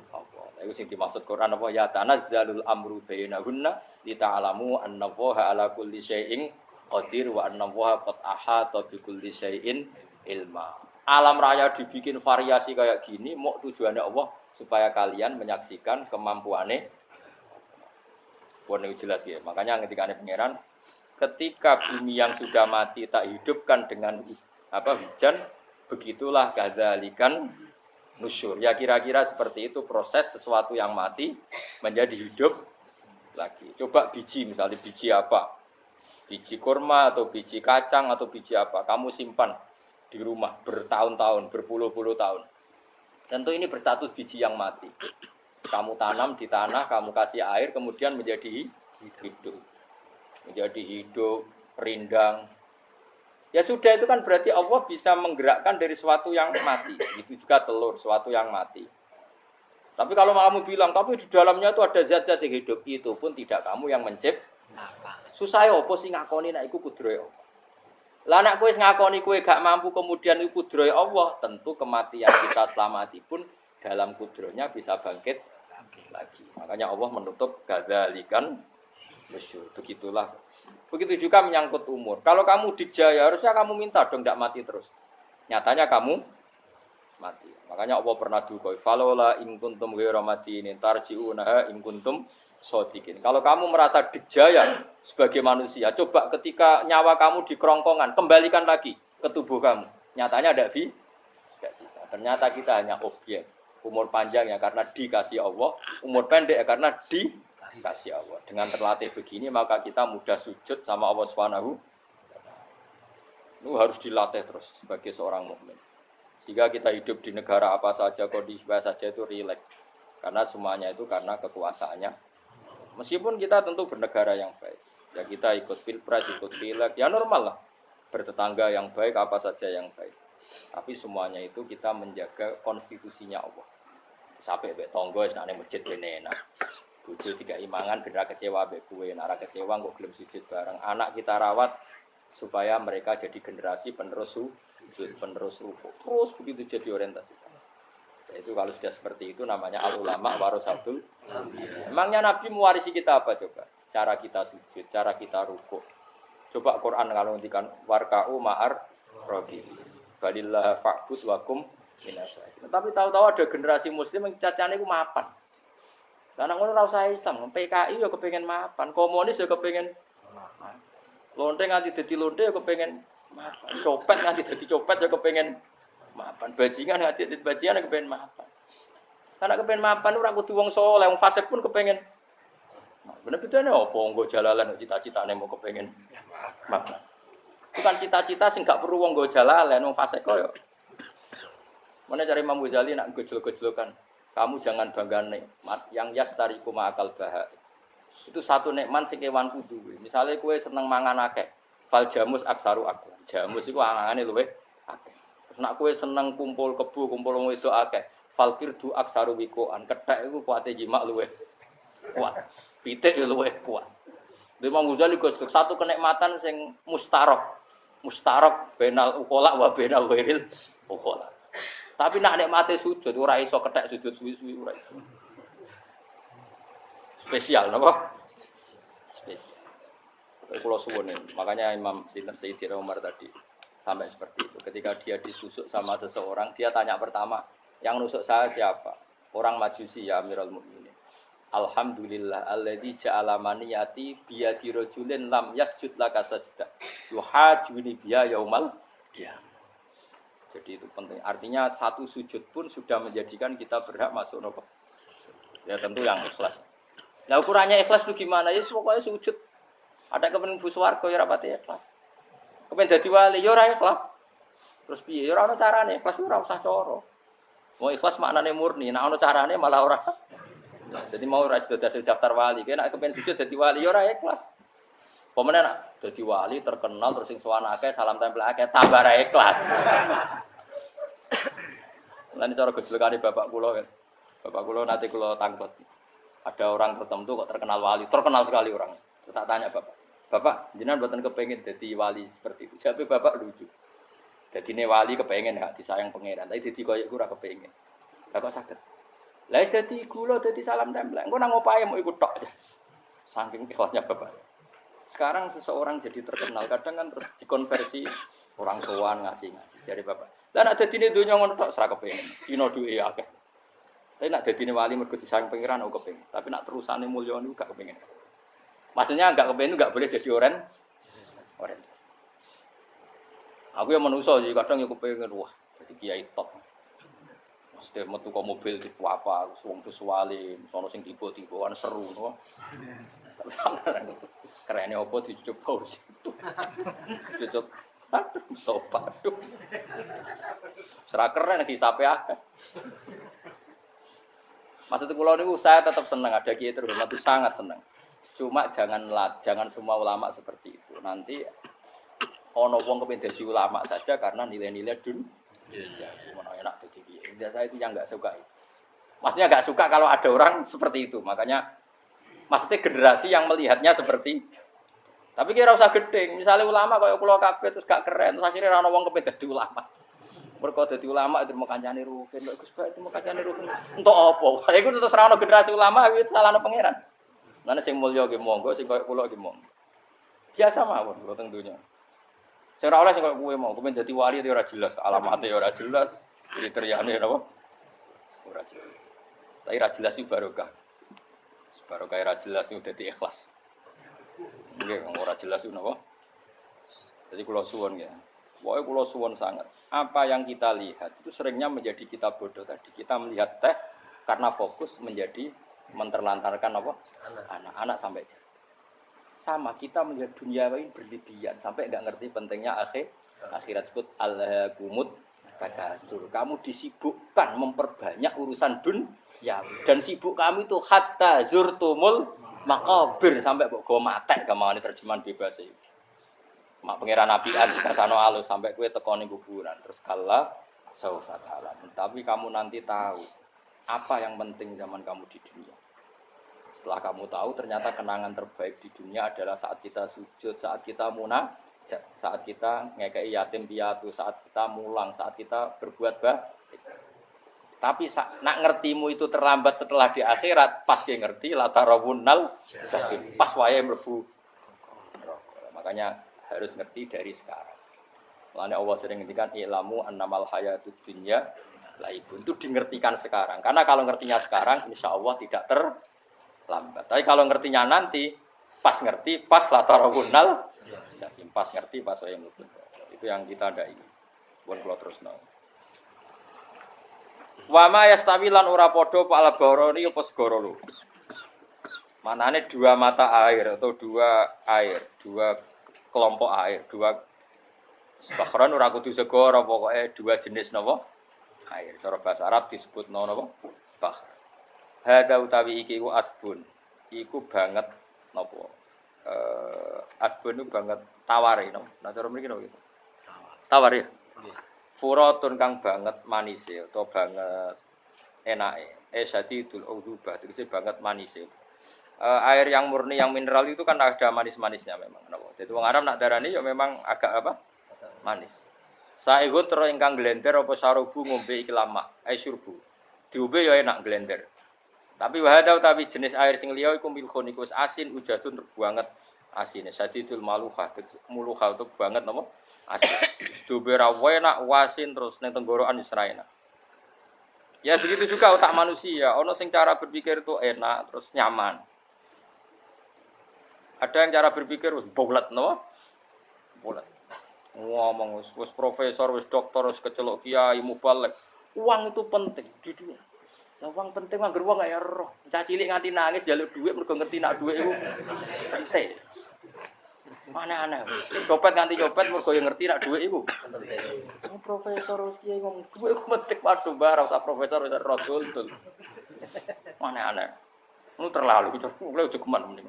Allah. Itu sing dimaksud Quran apa ya tanazzalul amru bainahunna lita'alamu annallaha ala kulli syai'in qadir wa annallaha qad ahata bi kulli syai'in ilma. Alam raya dibikin variasi kayak gini mau tujuannya Allah supaya kalian menyaksikan kemampuane. Ini jelas ya. Makanya ketika ada pangeran ketika bumi yang sudah mati tak hidupkan dengan hujan, begitulah kadzalikan nusyur. Ya kira-kira seperti itu proses sesuatu yang mati menjadi hidup lagi. Coba biji, misalnya biji apa? Biji kurma atau biji kacang atau biji apa? Kamu simpan di rumah bertahun-tahun, berpuluh-puluh tahun. Tentu ini berstatus biji yang mati. Kamu tanam di tanah, kamu kasih air, kemudian menjadi hidup. Menjadi hidup, rindang. Ya sudah itu kan berarti Allah bisa menggerakkan dari sesuatu yang mati. Itu juga telur, sesuatu yang mati. Tapi kalau kamu bilang, tapi di dalamnya itu ada zat-zat yang hidup, itu pun tidak kamu yang menciptakan. Susah ya apa sih ngakoni nek iku kudrohe Allah. Lah nek kowe ngakoni kowe gak mampu kemudian iku kudrohe Allah, tentu kematian kita setelah mati pun dalam kudrohnya bisa bangkit lagi. Makanya Allah menutup gadzalikan nusyur. Begitulah. Begitu juga menyangkut umur. Kalau kamu dijaya, harusnya kamu minta dong tidak mati terus. Nyatanya kamu mati. Makanya Allah pernah dukoi. Falola in kuntum ghairu madinin tarji'unaha in kuntum shodiqin. Kalau kamu merasa dijaya sebagai manusia, coba ketika nyawa kamu di kerongkongan, kembalikan lagi ke tubuh kamu. Nyatanya tidak bisa. Ternyata kita hanya objek. Umur panjang ya karena dikasih Allah, umur pendek ya karena dikasih Allah. Dengan terlatih begini maka kita mudah sujud sama Allah Subhanahu. Itu harus dilatih terus sebagai seorang mukmin. Sehingga kita hidup di negara apa saja, kondisi apa saja itu rileks. Karena semuanya itu karena kekuasaannya. Meskipun kita tentu bernegara yang baik. Ya kita ikut pilpres, ikut pileg, ya normal lah. Bertetangga yang baik, apa saja yang baik. Tapi semuanya itu kita menjaga konstitusinya Allah. Sampai mbek tangga wis nang masjid kene enak. Bojo tiga imangan bener kecewa mbek kowe, nek ora kecewa kok gelem sujud bareng. Anak kita rawat supaya mereka jadi generasi penerus sujud, penerus rukuk. Terus begitu jadi orientasi. Ya, itu kalau sudah seperti itu namanya al-ulama warasatul. Emangnya Nabi mewarisi kita apa coba? Cara kita sujud, cara kita rukuk. Coba Quran kalau ngendikan warka'u ma'ar raqib. Balillah fa'bud wakum minasai. Tapi tahu-tahu ada generasi muslim yang cacane iku mapan. Lah nek ngono ora usah Islam, PKI ya kepengin mapan, komunis ya kepengin mapan. Lonte nganti dadi lonte ya kepengin mapan. Copet nganti dadi copet ya kepengin mapan. Bajingan nganti dadi bajingan ya kepengin mapan. Karena kepengin mapan ora kudu wong saleh, wong fasik pun kepengin. Bener bedane apa nggo jalalan cita-citane mau kepengin mapan. Bukan cita-cita sing gak perlu wong nggo jalalan, wong fasik koyo. Mana cari Imam Ghazali nak gejol-gejolokan. Kamu jangan bangga nikmat yang yastariku ma'akal baha. Itu satu nikmat sing kewan kudu. Misale kowe seneng mangan akeh, fal jamus aksaru akeh. Jamus iku angane luwih akeh. Terus nek kowe seneng kumpul kebo, kumpul wong wedok akeh, fal kirdu aksaru wikoan. Kethek iku kuwate jimak luwih kuat. Pitik yo luwih kuat. Imam Ghazali kok satu kenikmatan sing mustarok benal ukola wa benal wiril ukola. Tapi nak nikmate sujud ora iso kethek sujud suwi-suwi ora iso. Spesial napa? Spesial. Kalau suwun makanya Imam Sayyidina Umar tadi sampai seperti itu. Ketika dia ditusuk sama seseorang, dia tanya pertama, yang nusuk saya siapa? Orang Majusi ya Amirul Mukminin. Alhamdulillah alladzi ja'ala maniyati biyadi rajulin lam yasjud laka sajdah. Yuhajuni biya yaumal qiyamah. Jadi itu penting. Artinya satu sujud pun sudah menjadikan kita berhak masuk neraka. Ya tentu yang ikhlas. Nah ukurannya ikhlas itu gimana? Ya pokoknya sujud. Ada kepengen bus warga ya rapati ikhlas. Kepengen dadi wali ya ora ikhlas. Terus piye? Ya ora ono carane, ikhlas ora usah cara. Mau ikhlas maknane murni, nek ono carane malah ora. Jadi mau ora sudah daftar wali, nek kepengen sujud dadi wali ya ora ikhlas. Pemene nak dadi wali terkenal terus sing sowan akeh salam tempel akeh tambah ra ikhlas. Lan cara gejolakane bapak kula kan. Bapak kula nanti kula tangkot. Ada orang tertentu kok terkenal wali, terkenal sekali orang. Tak tanya bapak, jenengan mboten kepengin dadi wali seperti itu. Jawabe bapak lucu. Dadine wali kepengin hak disayang pangeran, tapi dadi koyo iku ora kepengin. Lah kok saged? Lah wis dadi kula dadi salam tempel. Engko nang opahe mau ikut tok. Saking ikhlasnya bapak. Sekarang seseorang jadi terkenal, kadang kan terus dikonversi orang sowan ngasih. Jadi bapak. Lah nek dadine donya ngono tok ora kepengin. Dina duwe akeh. Tapi nak dadine wali mergo disayang pangeran aku kepengin. Tapi nak terusane mulya niku gak kepengin. Maksudnya enggak kepengin enggak boleh jadi orang. Aku yang manusa jadi kadang yo kepengin wah jadi kiai top. Maksudnya metu kok mobil tipe apa, wong wali, sono sing tiba-tiba seru no. Kerene opo dicucuk Fauzi. Cucuk sopan. Serah keren hisape akeh. Maksud kula niku saya tetap senang ada kiai terhormat itu sangat senang. Cuma jangan semua ulama seperti itu. Nanti ono wong kepengin dadi ulama saja karena nilai-nilai ya, gimana enak dadi kiai. Saya itu yang enggak suka itu. Maksudnya enggak suka kalau ada orang seperti itu. Makanya maksudnya generasi yang melihatnya seperti tapi kira usah gedeng. Misalnya ulama kaya kula kabeh terus gak keren, terus akhirnya ana wong kepengin dadi ulama. Mergo dadi ulama itu mau kancane rugen, kok Gus Bak itu mau kancane rugen. Entuk apa? Iku terus ora ono generasi ulama iki salahne pangeran. Lan sing mulya nggih monggo, sing koyo kula nggih monggo. Biasa mawon kula teng donya. Sing ora oleh sing koyo kowe mau, kepen dadi wali ora jelas, alamate ora jelas, kriteriane napa? Ora jelas. Tapi ora jelas iki barokah. Barokah ora jelas iki dadi ikhlas. Nggih, ora jelas iku napa? Jadi kula suwun ya. Pokoke kula suwun sangat. Apa yang kita lihat itu seringnya menjadi kita bodoh tadi. Kita melihat teh karena fokus menjadi menterlantarkan apa? Anak-anak sampai jadi. Sama kita melihat dunia ini berlebihan sampai enggak ngerti pentingnya akhirat sebut alhaqumut takatsur. Kamu disibukkan memperbanyak urusan dunia dan sibuk kamu itu hatta zurtumul maqabir sampai kok go matek gamane terjemahan bebas iki. Mak pangeran apian sikasano alus sampai kowe teko ning kuburan terus kala saufa ta'ala. Tapi kamu nanti tahu apa yang penting zaman kamu di dunia. Setelah kamu tahu ternyata kenangan terbaik di dunia adalah saat kita sujud, saat kita munajat, saat kita ngekei yatim piatu, saat kita mulang, saat kita berbuat baik. Tapi nak ngertimu itu terlambat setelah di akhirat, pas dia ngerti la tarawunnal jahim. Pas wayahe mlebu. Makanya harus ngerti dari sekarang. Makanya Allah sering ngendikan ilamu annamal hayatud dunya laibun. Itu dingertikan sekarang. Karena kalau ngertinya sekarang insyaallah tidak terlambat. Tapi kalau ngertinya nanti pas ngerti pas la tarawunnal jahim. Pas ngerti pas wayahe mlebu. Itu yang kita ndai. Pun kula terusno. Wa ma yastawi lan ora padha pal baroni apa segara lho. Manane dua mata air atau dua kelompok air, dua bahron ora kudu segara, pokoke dua jenis napa? Air. Cara bahasa Arab disebut napa? fakhr. Hadza utawi iki ku adbun. Iku banget napa? Adbun itu banget taware no. Nah cara mriki no gitu. Tawar ya. Furatun kang banget manise utawa banget enake. Syadidul udhubah tegese banget manise. Air yang murni yang mineral itu kan ada manis-manisnya memang napa. Jadi wong Arab nak darani ya memang agak apa? Manis. Saihun terus ingkang glender apa sarubu ngombe iki lama, syurbu. Diombe ya enak glender. Tapi wahada utawi jenis air sing liya iku milkhun iku asin ujatun banget asine. Syadidul maluha, muluha itu banget napa? Asin. Diombe ra enak wasin terus ning tenggorokan wis ra enak. Ya begitu juga otak manusia, ono sing cara berpikir itu enak terus nyaman. Ada yang cara berpikir wis bulet no? Bulet. Ngomong wis profesor, wis doktor, wis kecelok kiai mubalek. Uang itu penting di dunia. Lah uang penting anggar wong kaya roh. Cah cilik nganti nangis njaluk dhuwit mergo ngerti nak dhuwit iku penting. Aneh-aneh. Copet nganti copet mergo yo ngerti nak dhuwit iku penting. Profesor wis kiai ngomong dhuwit iku penting waduh bar usah profesor wis roh dul. Aneh-aneh. Lu terlalu mulai aja keman mending.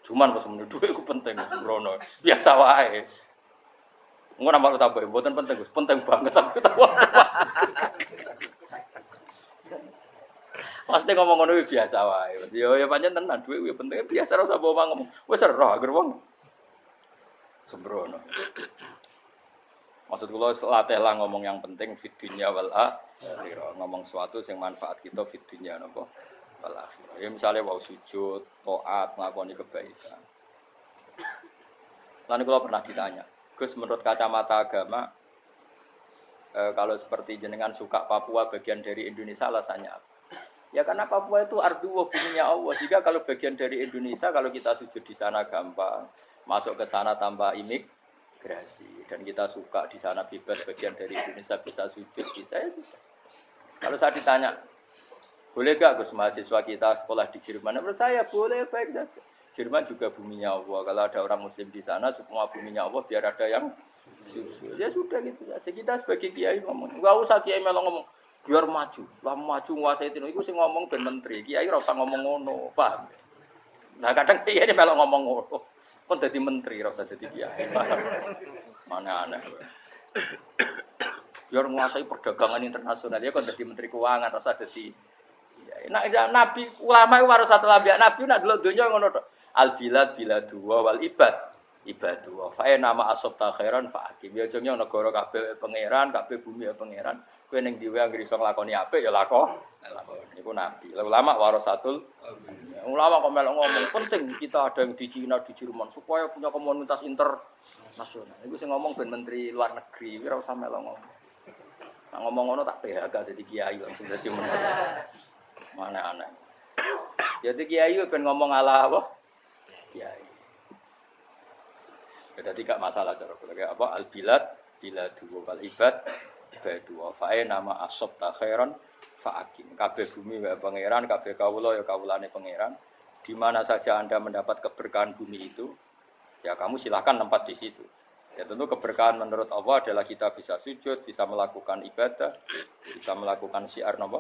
Cuman pas menurut dhuwit iku penting sembrono. Biasa wae. Ngono nambah tambah mboten penting, Gus. Penting banget aku tahu. Pasti ngomong ngono biasa wae. Yo pancen tenan dhuwit kuwi penting biasa ora usah bawa ngomong. Wis roh agar wong sembrono. Maksud kula latih lah ngomong yang penting fid dunya wal akhirah. Ngomong sesuatu sing manfaat kita fid dunya napa wal akhirah. Ya misale wau sujud, taat, nglakoni kebaikan. Lan kula pernah ditanya, Gus menurut kacamata agama kalau seperti jenengan suka Papua bagian dari Indonesia alasannya apa? Ya karena Papua itu ardu wa buminya Allah. Jika kalau bagian dari Indonesia kalau kita sujud di sana gampang, masuk ke sana tanpa imigrasi dan kita suka di sana bebas bagian dari Indonesia bisa sujud bisa ya sudah. Kalau saya ditanya, boleh gak Gus mahasiswa kita sekolah di Jerman? Menurut saya boleh baik saja. Jerman juga buminya Allah. Kalau ada orang Muslim di sana, semua buminya Allah biar ada yang sujud. Ya sudah gitu saja. Kita sebagai kiai ngomong, enggak usah kiai melong ngomong biar maju. Lah maju nguasai itu sing ngomong ben menteri. Kiai ora usah ngomong ngono, paham? Nah kadang kiai melong ngomong ngono. Kon dadi menteri ora usah dadi kiai. Mana aneh. Biar menguasai perdagangan internasional ya kon dadi menteri keuangan ora usah dadi kiai. Nah nabi ulama iku harus satu lambiak nabi nak delok donya ngono tok. Al bilad biladu wal ibad ibadu. Fa nama asabta khairan fa akim. Ya jenenge negara kabeh pangeran, kabeh bumi pangeran. Kowe ning dhewe anggere iso nglakoni apik ya lakon. Iku nabi. Ulama warasatul ulama kok melok ngomong penting kita ada yang di Cina, di Jerman supaya punya komunitas internasional. Iku sing ngomong ben menteri luar negeri, ora usah melok ngomong. Nah, ngomong ngono tak PHK dadi kiai langsung dadi menteri. Mana aneh. Jadi kiai ben ngomong ala apa? Kiai. Jadi gak masalah cara apa al bilad biladu wal ibad ibadu fa nama asabta khairan fa akim. Kabeh bumi wae pangeran, kabeh kawula ya kawulane pangeran. Di mana saja Anda mendapat keberkahan bumi itu, ya kamu silakan tempat di situ. Ya tentu keberkahan menurut Allah adalah kita bisa sujud, bisa melakukan ibadah, bisa melakukan syiar nama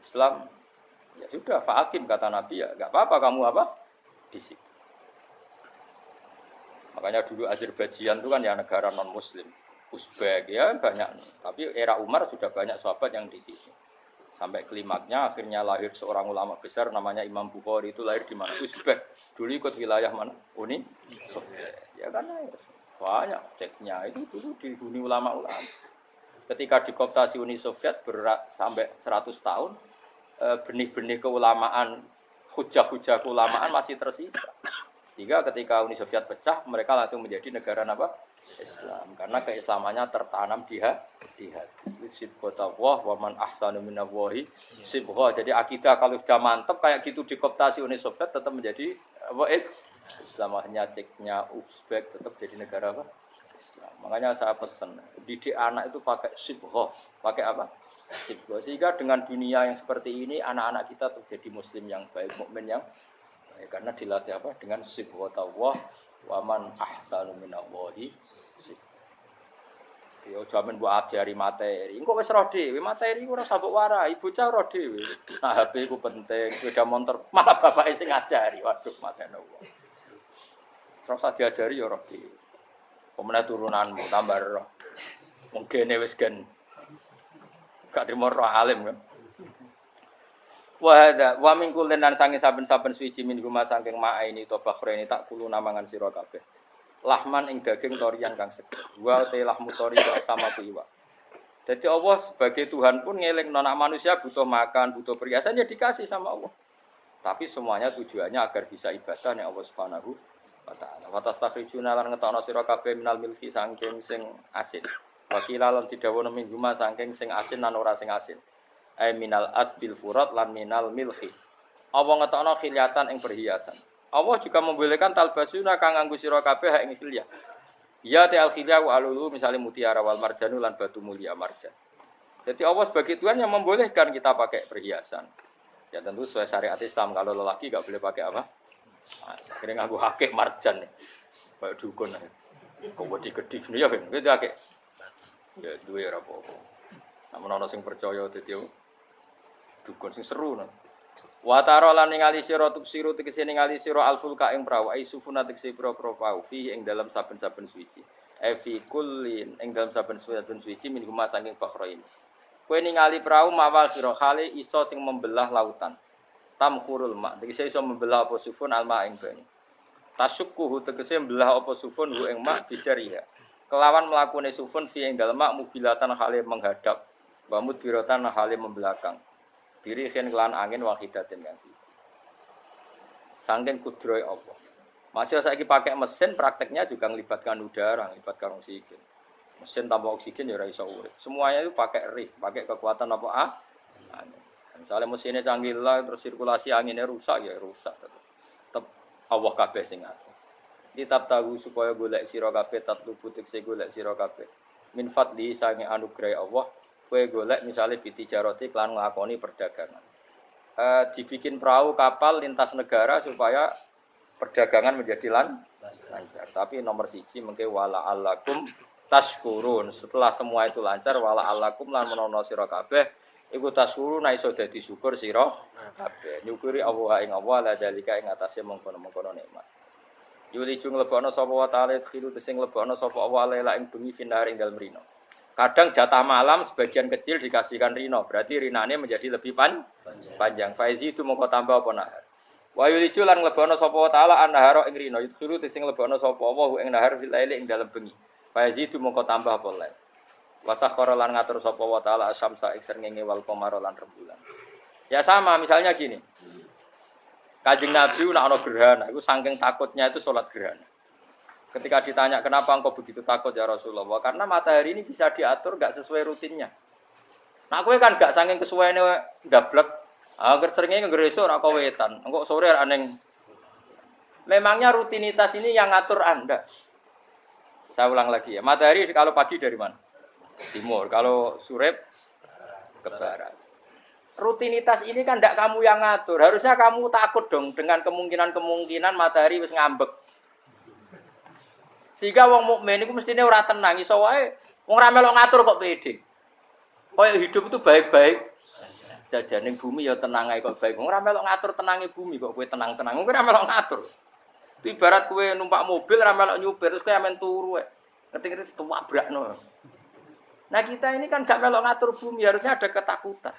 Islam. Ya sudah fa akim kata Nabi ya, enggak apa-apa kamu apa? Di situ. Makanya dulu Azerbaijan itu kan ya negara non Muslim, Uzbek ya banyak. Tapi era Umar sudah banyak sahabat yang di situ. Sampai klimaknya akhirnya lahir seorang ulama besar namanya Imam Bukhari itu lahir di mana? Uzbek. Dulu ikut wilayah mana? Uni Soviet. Ya karena ya, banyak ceknya itu dulu dihuni ulama-ulama. Ketika dikooptasi Uni Soviet berat sampai 100 tahun, benih-benih keulamaan, hujah-hujah keulamaan masih tersisa. Sehingga ketika Uni Soviet pecah, mereka langsung menjadi negara apa? Islam. Karena keislamannya tertanam di hati. Sibghatullah wa man ahsanu minallahi sibghah. Jadi akidah kalau sudah mantap kayak gitu dikooptasi Uni Soviet tetap menjadi apa? Islam. Hanya ceknya Uzbek tetap jadi negara apa? Islam. Makanya saya pesan, didik anak itu pakai sibghah. Pakai apa? Sibghah. Sehingga dengan dunia yang seperti ini anak-anak kita terjadi muslim yang baik, mukmin yang karena dilatih apa dengan sibghatullah wa man ahsanu minallahi. Yo jaman mbok ajari materi. Engko wis roh dhewe, materi ora sabuk warai, bocah roh dhewe. Nah, HP ku penting, sepeda motor malah bapake sing ngajari. Waduh, matene wong. Terus diajari yo roh dhewe. Pemene turunanmu tambah roh. Mungkin wis gen gak trimo roh alim kan. Wa min kullin lan sange saben-saben suci min guma saking ma'aini to bakhreni tak kulo namangan sira kabeh. Lahman ing daging torian kang seger. Wa te lahmu tori sama ku iwa. Jadi Allah sebagai Tuhan pun ngelingno nek manusia butuh makan, butuh perhiasan ya dikasih sama Allah. Tapi semuanya tujuannya agar bisa ibadah nek Allah Subhanahu wa taala. Wa tastakhrijuna lan ngetokno sira kabeh minal milki saking sing asin. Wa kilalan didawono min guma saking sing asin lan ora sing asin. Ai minal adbil furat lan minal milhi. Allah ngetokno khilyatan ing perhiasan. Allah juga membolehkan talbasuna kang nganggo sira kabeh ing khilyah. Ya ta'al khilyah wa alulu misalnya mutiara wal marjanu lan batu mulia marjan. Jadi Allah sebagai Tuhan yang membolehkan kita pakai perhiasan. Ya tentu sesuai syariat Islam, kalau lelaki enggak boleh pakai apa? Akhirnya nganggo hakik marjan. Kayak dukun. Kok wedi-gedi ya kan gitu hakik. Ya duwe ora apa-apa. Namun ana sing percaya dadi dukun sing seru nang. Wa tara lan ningali sira tubsiru tegese ningali sira alfulka ing prawu ai sufuna tegese pro-pro pau fi ing dalam saben-saben suci. Fi kullin ing dalam saben-saben suci min huma saking bakhrain. Kowe ningali prawu mawal sira khale iso sing membelah lautan. Tamkhurul ma tegese iso membelah apa sufun alma ing banyu. Tasyukkuhu tegese membelah apa sufun hu ing ma bijariha. Kelawan mlakune sufun fi ing dalem mak mubilatan khale menghadap. Wa mudbiratan khale membelakang. Diri khen kelan angin wahidatin kan siji. Saking kudrohe Allah. Masih saiki pakai mesin prakteknya juga melibatkan udara, melibatkan oksigen. Mesin tanpa oksigen ya ora iso urip. Semuanya itu pakai rih, pakai kekuatan apa angin. Misalnya mesinnya canggih lah terus sirkulasi anginnya rusak ya rusak tetep Allah kabeh sing ngatur. Kitab tahu supaya golek sira kabeh tatlubu tekse golek sira kabeh. Min fadli sange anugerah Allah. Kowe golek misalnya bitijaroti klan nglakoni perdagangan. Dibikin perahu kapal lintas negara supaya perdagangan menjadi lancar. Tapi nomor siji mengke wala allakum tashkurun. Setelah semua itu lancar wala allakum lan menono sira kabeh iku tashkurun iso dadi syukur sira kabeh. Nyukuri Allah ing Allah la dalika ing atase mengkono-mengkono nikmat. Yuli jung lebokno sapa wa ta'ala khilu sing lebokno sapa Allah lela ing bengi finar ing dalem rino. Kadang jatah malam sebagian kecil dikasihkan rino, berarti rinane menjadi lebih panjang. Faizi itu mongko tambah apa nahar. Wa yuliju lan nglebono sapa taala an-nahara ing rino, yusuru sing nglebono sapa wa ing nahar fil laili ing dalem bengi. Faizi itu mongko tambah apa lain. Wa sakhara lan ngatur sapa wa taala asyamsa ing srengenge wal qamara lan rembulan. Ya sama, misalnya gini. Kanjeng Nabi nek ana gerhana, iku saking takutnya itu salat gerhana. Ketika ditanya kenapa engkau begitu takut ya Rasulullah, karena matahari ini bisa diatur gak sesuai rutinnya. Nah kowe kan gak saking kesuwaine ndablek, agar seringnya nggereso ora wetan, engko sore aneng. Memangnya rutinitas ini yang ngatur Anda. Saya ulang lagi ya, matahari kalau pagi dari mana? Timur, kalau sore ke barat. Rutinitas ini kan ndak kamu yang ngatur. Harusnya kamu takut dong dengan kemungkinan matahari wis ngambek. Sehingga wong mukmin iku mestine ora tenang iso wae wong ra melok ngatur kok pede. Kaya hidup itu baik-baik saja ning bumi ya tenang ae kok baik. Wong ora melok ngatur tenange bumi kok kowe tenang-tenang. Wong ora melok ngatur. Itu ibarat kowe numpak mobil ra melok nyupir terus kowe amen turu wae. Ngerti-ngerti tuwabrakno. Nah kita ini kan gak melok ngatur bumi, harusnya ada ketakutan.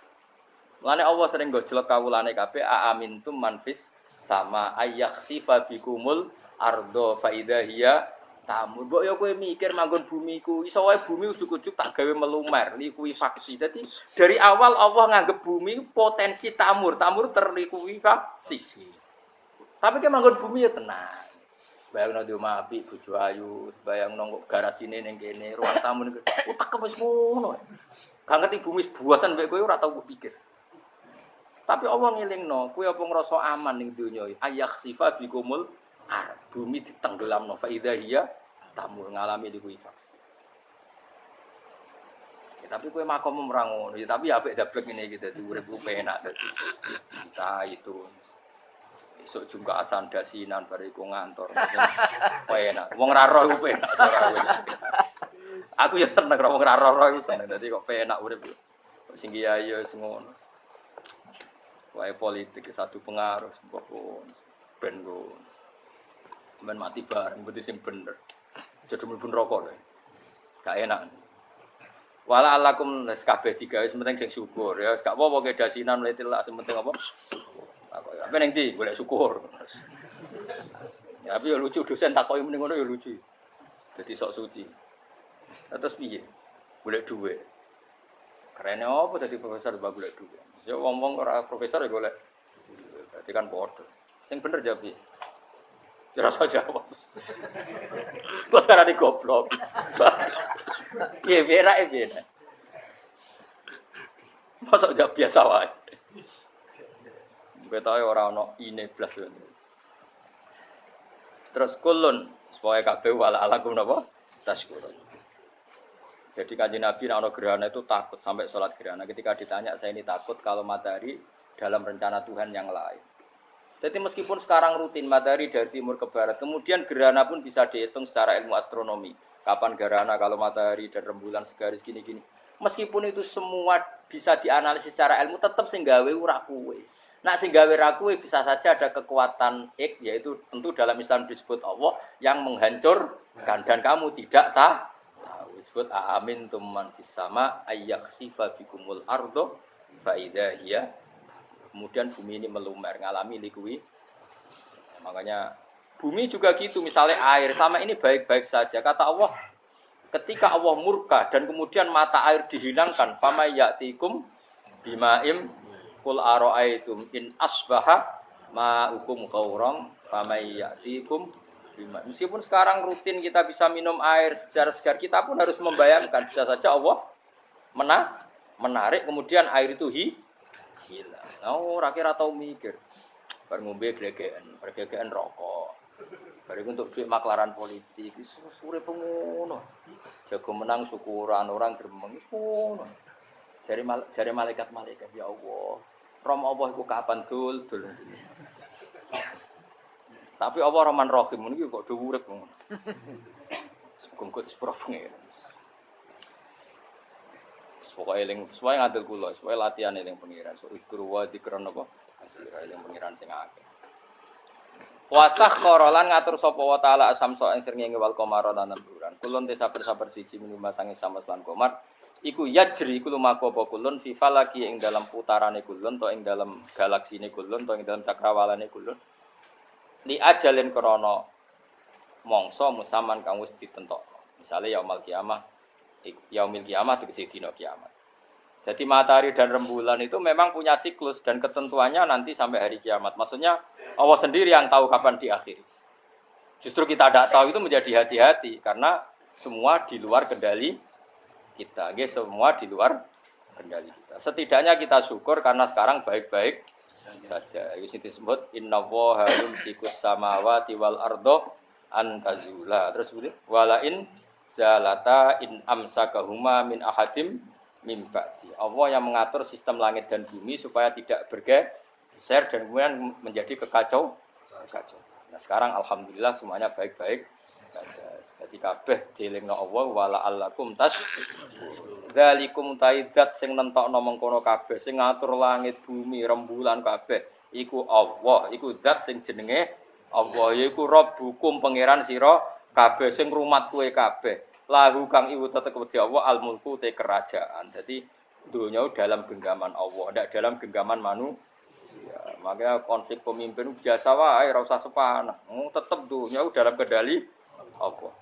Mulane Allah sering gojlok kawulane kabeh aamintum manfis sama ayakhsifa bikumul ardo fa idza hiya tamu, mbok ya kowe mikir manggon bumi ku, iso wae bumi ujug-ujug tak gawe melumer, likuifaksi. Dadi dari awal Allah nganggep bumi potensi tamur terlikuifaksi. Tapi ke manggon bumi ya tenang. Bayangno di omah apik bojo ayu, bayangno kok garasine ning kene, ruang tamu ning utek wis ngono. Gak ngerti bumi buasan mek kowe ora tau pikir. Tapi Allah ngelingno, kowe apa ngrasa aman ning donya iki? Ayakhsifa bikumul bumi ditenggelamno fa idza hiya tamur ngalami likuifaksi. Ya, tapi kowe makom merang ngono, ya tapi apik dablek ngene iki dadi urip penak dadi. Entah itu esuk juga asan dasinan bariku ngantor. Penak. Wong ra roh penak ora wis. Aku ya seneng wong ora ora iku seneng. Dadi kok penak urip. Sing kiai ya ngono. Wae politik satu pengaruh mbok ben go. Men mati bareng berarti sing bener. Jadi mlebu neraka lho. Gak enak. Wala alakum nes kabeh digawe penting sing syukur ya gak apa-apa ke dasinan mletil lak penting apa? Syukur. Apa ning ndi golek syukur. Ya tapi ya lucu dosen takoki mending ngono ya lucu. Jadi sok suci. Terus piye? Golek dhuwit. Kerene apa dadi profesor bab golek dhuwit? Ya wong-wong ora profesor ya golek. Berarti kan padha. Sing bener jawab piye? Ya rasa jawab. Kok darane goblok. Piye berak piye. Masa jawab biasa wae. Ketoke ora ana ine blas. Terus kulun supaya kabeh wala alakum napa? Tasykurun. Jadi Kanjeng Nabi ana gerhana itu takut sampai sholat gerhana. Ketika ditanya saya ini takut kalau matahari dalam rencana Tuhan yang lain. Jadi meskipun sekarang rutin matahari dari timur ke barat, kemudian gerhana pun bisa dihitung secara ilmu astronomi. Kapan gerhana kalau matahari dan rembulan segaris gini-gini. Meskipun itu semua bisa dianalisis secara ilmu, tetap sing gawe ora kuwe. Nak sing gawe ra kuwe bisa saja ada kekuatan yaitu tentu dalam Islam disebut Allah yang menghancurkan dan kamu tidak tahu. Disebut amin tumman fis sama ayyakhsifa bikumul ardo fa idza hiya. Kemudian bumi ini melumer, ngalami likui. Makanya bumi juga gitu, misalnya air sama ini baik-baik saja. Kata Allah, ketika Allah murka dan kemudian mata air dihilangkan, fama ya'tikum bima'im qul ara'aitum in asbaha ma'ukum ghauran fama ya'tikum bima'im. Meskipun sekarang rutin kita bisa minum air segar-segar, kita pun harus membayangkan bisa saja Allah menarik kemudian air itu hilang. Ora kira tau mikir. Bar ngombe glegeken rokok. Bar untuk duit maklaran politik wis urip ngono. Jago menang syukuran orang gremeng wis ngono. Jare malaikat ya Allah. Rom Allah iku kapan dul. Tapi Allah Rahman Rahim niku kok do urip ngono. Semoga disprofne. Pokoke eling sesuai ngadil kula, sesuai latihan eling pengiran. So ikru wa dikron apa? Asira eling pengiran sing akeh. Wasakh qaralan ngatur sapa wa taala asamso ing srengenge wal qamara lan bulan. Kulun te sabar-sabar siji minumah sange sama lan qamar. Iku yajri iku lumaku apa kulun fi falaki ing dalam putarane kulun to ing dalam galaksine kulun to ing dalam cakrawalane kulun. Li ajalin krana mangsa musaman kang wis ditentokno. Misale yaumul kiamah tegese dina kiamat. Jadi matahari dan rembulan itu memang punya siklus dan ketentuannya nanti sampai hari kiamat. Maksudnya Allah sendiri yang tahu kapan diakhiri. Justru kita tidak tahu itu menjadi hati-hati karena semua di luar kendali kita. Semua di luar kendali kita. Setidaknya kita syukur karena sekarang baik-baik saja. Ini disebut innallaha yumsikus samawati wal ardo an tazula. Terus walain zalata in amsakahuma min ahadim mim ba'di. Allah yang mengatur sistem langit dan bumi supaya tidak bergeser dan kemudian menjadi kekacau. Nah sekarang alhamdulillah semuanya baik-baik saja. Jadi kabeh dielingno Allah wala allakum tas dzalikum taidzat sing nentokno mengkono kabeh sing ngatur langit bumi rembulan kabeh iku Allah, iku zat sing jenenge Allah yaiku Rabbukum pangeran sira kabeh sing rumat kowe kabeh. Lahu kang iku tetep wedi Allah al mulku te kerajaan. Jadi dunia dalam genggaman Allah, ndak dalam genggaman manusia. Makanya konflik pemimpin biasa wae ora usah sepanah. Tetep dunia dalam kendali Allah.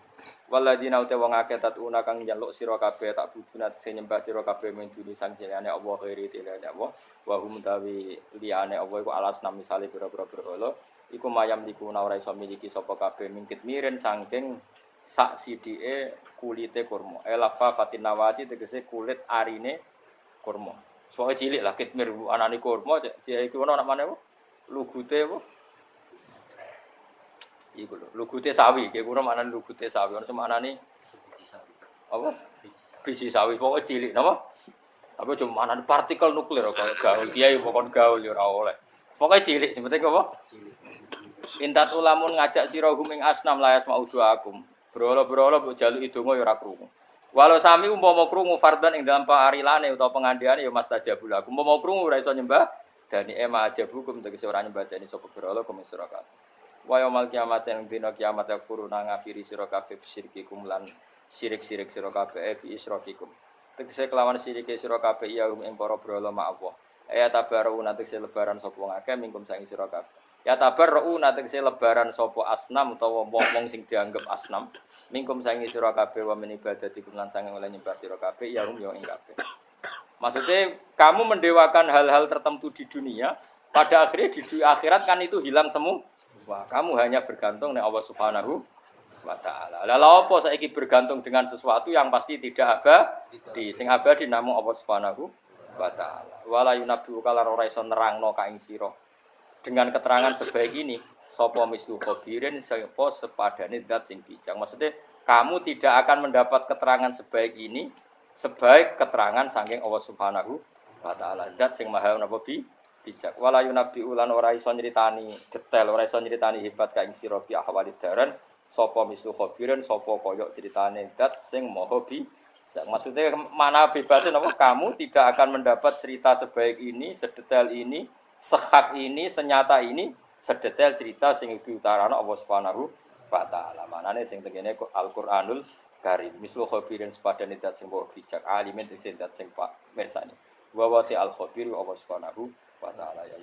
Waladina uta wong akeh tatuna kang njaluk sira kabeh tak bujunat sing nyembah sira kabeh menjuni sang jenenge Allah khairi tilane Allah. Wa hum tawi liyane Allah iku alas nam misale pira-pira berhala. Iku mayam diku ora iso miliki sapa kabeh mingkit miren saking sak sidike kulite kurma. Elafa fatinawati tegese kulit arine kurma. Soale cilik lah kitmir anane kurma dia iki ono nak maneh lugute apa? Iku lho, lugute sawi, ki kuwi maknane lugute sawi. Ono maknane apa? Biji sawi pokoke cilik napa? Tapi cuma maknane partikel nuklir kok gaul. Kiai pokon gaul ya ora oleh. Pokoke cilik sing penting apa? Cilik. Intat ulamun ngajak sira hum ing asnam layas maudu akum. Brolo-brolo mbok jaluki donga ya ora krungu. Walau sami umpama krungu fardhan ing dalam parilane utawa pengandiane ya mastajabul lakum. Umpama krungu ora iso nyembah dani ema ajabukum tegese ora nyembah dani sapa berhala kum sira kabeh. Wa yaumul kiamat ing dina kiamat yakfuruna ngafiri sira kabeh syirkikum lan syirik-syirik sira kabeh bi isrokikum. Tegese kelawan sirike sira kabeh ya ing para berhala ma Allah. Ya tabaru tegese lebaran sapa wong akeh mingkum sangi sira kabeh. Ya tabarru tegese lebaran sapa asnam utawa wong sing dianggep asnam mingkum sangi sira kabeh wa min ibadatikum lan sange oleh nyembah sira kabeh ya rum yo ing kabeh. Maksudnya kamu mendewakan hal-hal tertentu di dunia, pada akhirnya di akhirat kan itu hilang semua. Wah, kamu hanya bergantung dengan Allah Subhanahu wa taala. Lah lha apa saiki bergantung dengan sesuatu yang pasti tidak abadi, sing abadi namung Allah Subhanahu wa taala. Wala yunabbi'u kalan ora iso nerangno ka ing sira. Dengan keterangan sebaik ini, sapa mislu khabirin sapa sepadane zat sing bijak. Maksudnya kamu tidak akan mendapat keterangan sebaik ini sebaik keterangan saking Allah Subhanahu wa taala. Zat sing maha napa bijak. Wala yunabbi ulan ora iso nyritani detail, ora iso nyritani hebat ka ing sira bi ahwalid daran sapa mislu khabirin sapa kaya critane zat sing maha bijak. Maksudnya mana bebasnya napa kamu tidak akan mendapat cerita sebaik ini, sedetail ini, sehak ini, senyata ini, sedetail cerita sing diutarana Allah Subhanahu wa taala. Manane sing tengene Al-Qur'anul Karim. Mislu khabirin sepadane dat sing bijak, alimin sing dat sing pak mirsani. Wa wa al-khabir Allah Subhanahu wa taala ya.